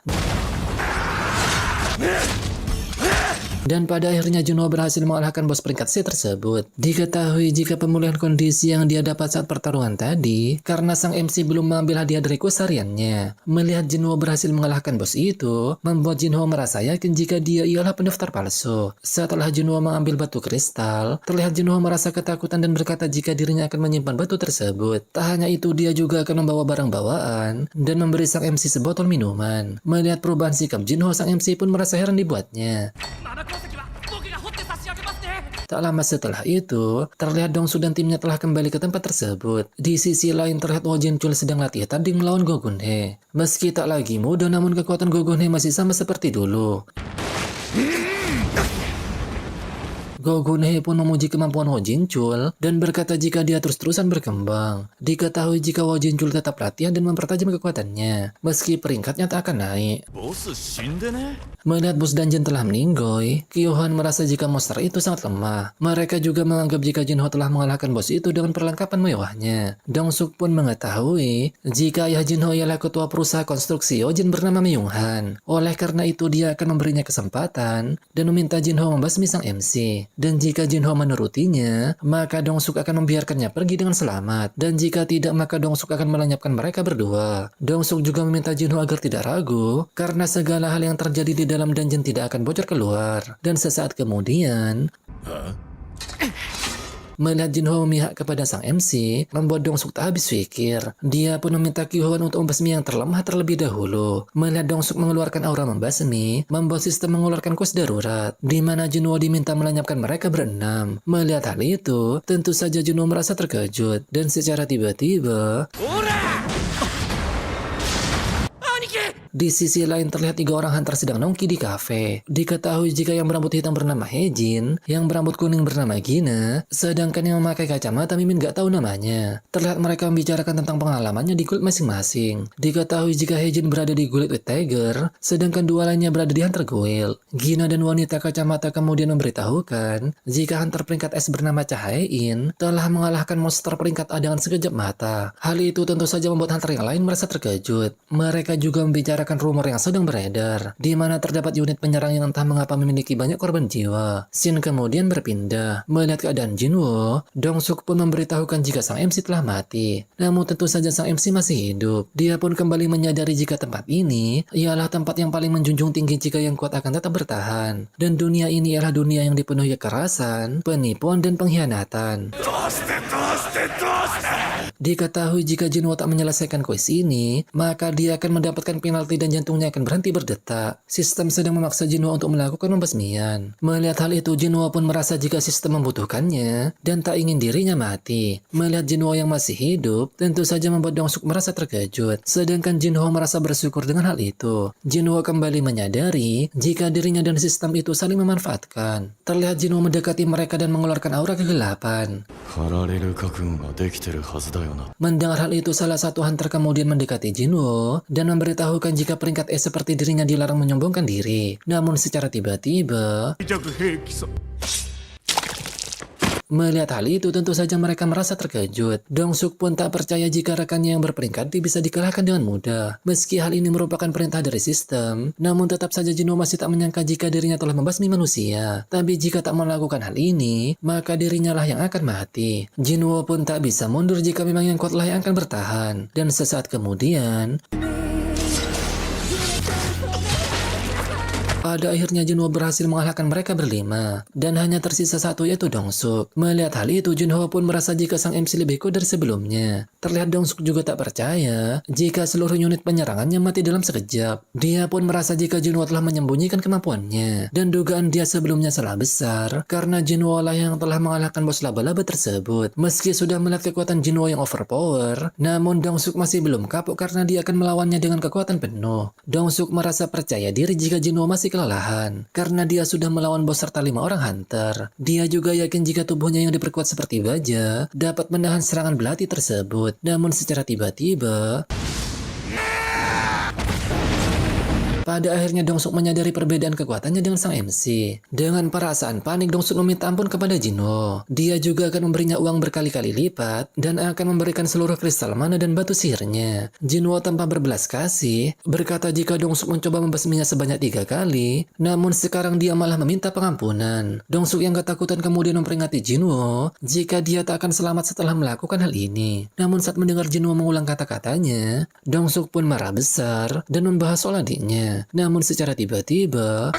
dan pada akhirnya Jinho berhasil mengalahkan bos peringkat C tersebut. Diketahui jika pemulihan kondisi yang dia dapat saat pertarungan tadi, karena sang MC belum mengambil hadiah dari kuis hariannya. Melihat Jinho berhasil mengalahkan bos itu, membuat Jinho merasa yakin jika dia ialah pendaftar palsu. Setelah Jinho mengambil batu kristal, terlihat Jinho merasa ketakutan dan berkata jika dirinya akan menyimpan batu tersebut. Tak hanya itu, dia juga akan membawa barang bawaan dan memberi sang MC sebotol minuman. Melihat perubahan sikap Jinho, sang MC pun merasa heran dibuatnya. Tak lama setelah itu, terlihat Dongsu dan timnya telah kembali ke tempat tersebut. Di sisi lain terlihat Wo Jinchul sedang latih tanding melawan Gogunhei. Meski tak lagi muda, namun kekuatan Gogunhei masih sama seperti dulu. Gogunhei pun memuji kemampuan Wo Jinchul dan berkata jika dia terus-terusan berkembang. Diketahui jika Wo Jinchul tetap latihan dan mempertajam kekuatannya, meski peringkatnya tak akan naik. ボス死んでね。 Melihat bos dungeon telah meninggoy, Kyohan merasa jika monster itu sangat lemah. Mereka juga menganggap jika Jinho telah mengalahkan bos itu dengan perlengkapan mewahnya. Dongsuk pun mengetahui jika ayah Jinho ialah ketua perusahaan konstruksi Yojin bernama Myunghan. Oleh karena itu dia akan memberinya kesempatan dan meminta Jinho membasmi sang MC. Dan jika Jinho menurutinya, maka Dongsuk akan membiarkannya pergi dengan selamat. Dan jika tidak, maka Dongsuk akan melenyapkan mereka berdua. Dongsuk juga meminta Jinho agar tidak ragu, karena segala hal yang terjadi di dalam dungeon tidak akan bocor keluar. Dan sesaat kemudian, Melihat Jinho memihak kepada sang MC, membuat Dongsuk tak habis pikir. Dia pun meminta Kyuhyun untuk membasmi yang terlemah terlebih dahulu. Melihat Dongsuk mengeluarkan aura membasmi, membuat sistem mengeluarkan kuis darurat, di mana Jinho diminta melenyapkan mereka berenam. Melihat hal itu, tentu saja Jinho merasa terkejut, dan secara tiba-tiba di sisi lain terlihat 3 orang hunter sedang nongki di kafe. Diketahui jika yang berambut hitam bernama Hejin, yang berambut kuning bernama Gina, sedangkan yang memakai kacamata Mimin gak tahu namanya. Terlihat mereka membicarakan tentang pengalamannya di guild masing-masing. Diketahui jika Hejin berada di guild with Tiger, sedangkan 2 lainnya berada di hunter guild. Gina dan wanita kacamata kemudian memberitahukan jika hunter peringkat S bernama Cahaein telah mengalahkan monster peringkat A dengan sekejap mata. Hal itu tentu saja membuat hunter yang lain merasa terkejut. Mereka juga membicarakan rumor yang sedang beredar, di mana terdapat unit penyerang yang entah mengapa memiliki banyak korban jiwa. Scene kemudian berpindah. Melihat keadaan Jinwo, Dongsuk pun memberitahukan jika sang MC telah mati. Namun tentu saja sang MC masih hidup. Dia pun kembali menyadari jika tempat ini ialah tempat yang paling menjunjung tinggi jika yang kuat akan tetap bertahan. Dan dunia ini ialah dunia yang dipenuhi kekerasan, penipuan, dan pengkhianatan. Diketahui jika Jinwo tak menyelesaikan kuis ini, maka dia akan mendapatkan penalti dan jantungnya akan berhenti berdetak. Sistem sedang memaksa Jinwo untuk melakukan pembasmian. Melihat hal itu, Jinwo pun merasa jika sistem membutuhkannya dan tak ingin dirinya mati. Melihat Jinwo yang masih hidup, tentu saja membuat Dongsuk merasa terkejut. Sedangkan Jinho merasa bersyukur dengan hal itu. Jinwo kembali menyadari jika dirinya dan sistem itu saling memanfaatkan. Terlihat Jinwo mendekati mereka dan mengeluarkan aura kegelapan. Mendengar hal itu, salah satu hunter kemudian mendekati Jinwo dan memberitahukan jika peringkat E seperti dirinya dilarang menyombongkan diri. Namun secara tiba-tiba, melihat hal itu, tentu saja mereka merasa terkejut. Dongsuk pun tak percaya jika rekannya yang berperingkat bisa dikalahkan dengan mudah. Meski hal ini merupakan perintah dari sistem, namun tetap saja Jinwo masih tak menyangka jika dirinya telah membasmi manusia. Tapi jika tak melakukan hal ini, maka dirinya lah yang akan mati. Jinwo pun tak bisa mundur jika memang yang kuatlah yang akan bertahan. Dan sesaat kemudian, pada akhirnya Jinwo berhasil mengalahkan mereka berlima, dan hanya tersisa satu yaitu Dongsuk. Melihat hal itu, Jinho pun merasa jika sang MC lebih kuat dari sebelumnya. Terlihat Dongsuk juga tak percaya jika seluruh unit penyerangannya mati dalam sekejap. Dia pun merasa jika Jinwo telah menyembunyikan kemampuannya, dan dugaan dia sebelumnya salah besar, karena Jinwo lah yang telah mengalahkan bos laba-laba tersebut. Meski sudah melihat kekuatan Jinwo yang overpower, namun Dongsuk masih belum kapok karena dia akan melawannya dengan kekuatan penuh. Dongsuk merasa percaya diri jika Jinwo masih kelelahan, karena dia sudah melawan bos serta 5 orang hunter. Dia juga yakin jika tubuhnya yang diperkuat seperti baja dapat menahan serangan belati tersebut. Namun secara tiba-tiba, pada akhirnya Dongsuk menyadari perbedaan kekuatannya dengan sang MC. Dengan perasaan panik, Dongsuk meminta ampun kepada Jinho. Dia juga akan memberinya uang berkali-kali lipat dan akan memberikan seluruh kristal mana dan batu sihirnya. Jinho tanpa berbelas kasih berkata jika Dongsuk mencoba membasminya sebanyak 3 kali, namun sekarang dia malah meminta pengampunan. Dongsuk yang ketakutan kemudian memperingati Jinho jika dia tak akan selamat setelah melakukan hal ini. Namun saat mendengar Jinho mengulang kata-katanya, Dongsuk pun marah besar dan membahas soal adiknya. Namun secara tiba-tiba,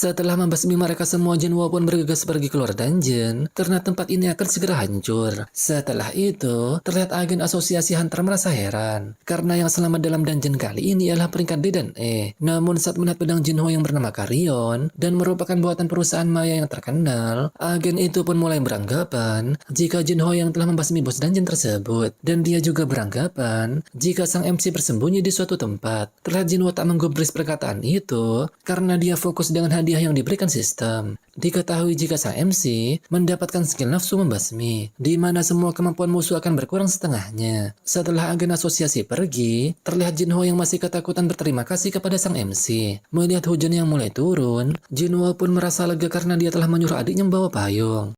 setelah membasmi mereka semua, Jinwo pun bergegas pergi keluar dungeon karena tempat ini akan segera hancur. Setelah itu, terlihat agen asosiasi hunter merasa heran karena yang selamat dalam dungeon kali ini adalah peringkat D dan E. Namun saat melihat pedang Jinho yang bernama Carrion dan merupakan buatan perusahaan maya yang terkenal, agen itu pun mulai beranggapan jika Jinho yang telah membasmi bos dungeon tersebut, dan dia juga beranggapan jika sang MC bersembunyi di suatu tempat. Terlihat Jinho tak menggubris perkataan itu karena dia fokus dengan hadiah yang diberikan sistem. Diketahui jika sang MC mendapatkan skill nafsu membasmi, di mana semua kemampuan musuh akan berkurang setengahnya. Setelah agen asosiasi pergi, terlihat Jinho yang masih ketakutan berterima kasih kepada sang MC. Melihat hujan yang mulai turun, Jinho pun merasa lega karena dia telah menyuruh adiknya membawa payung.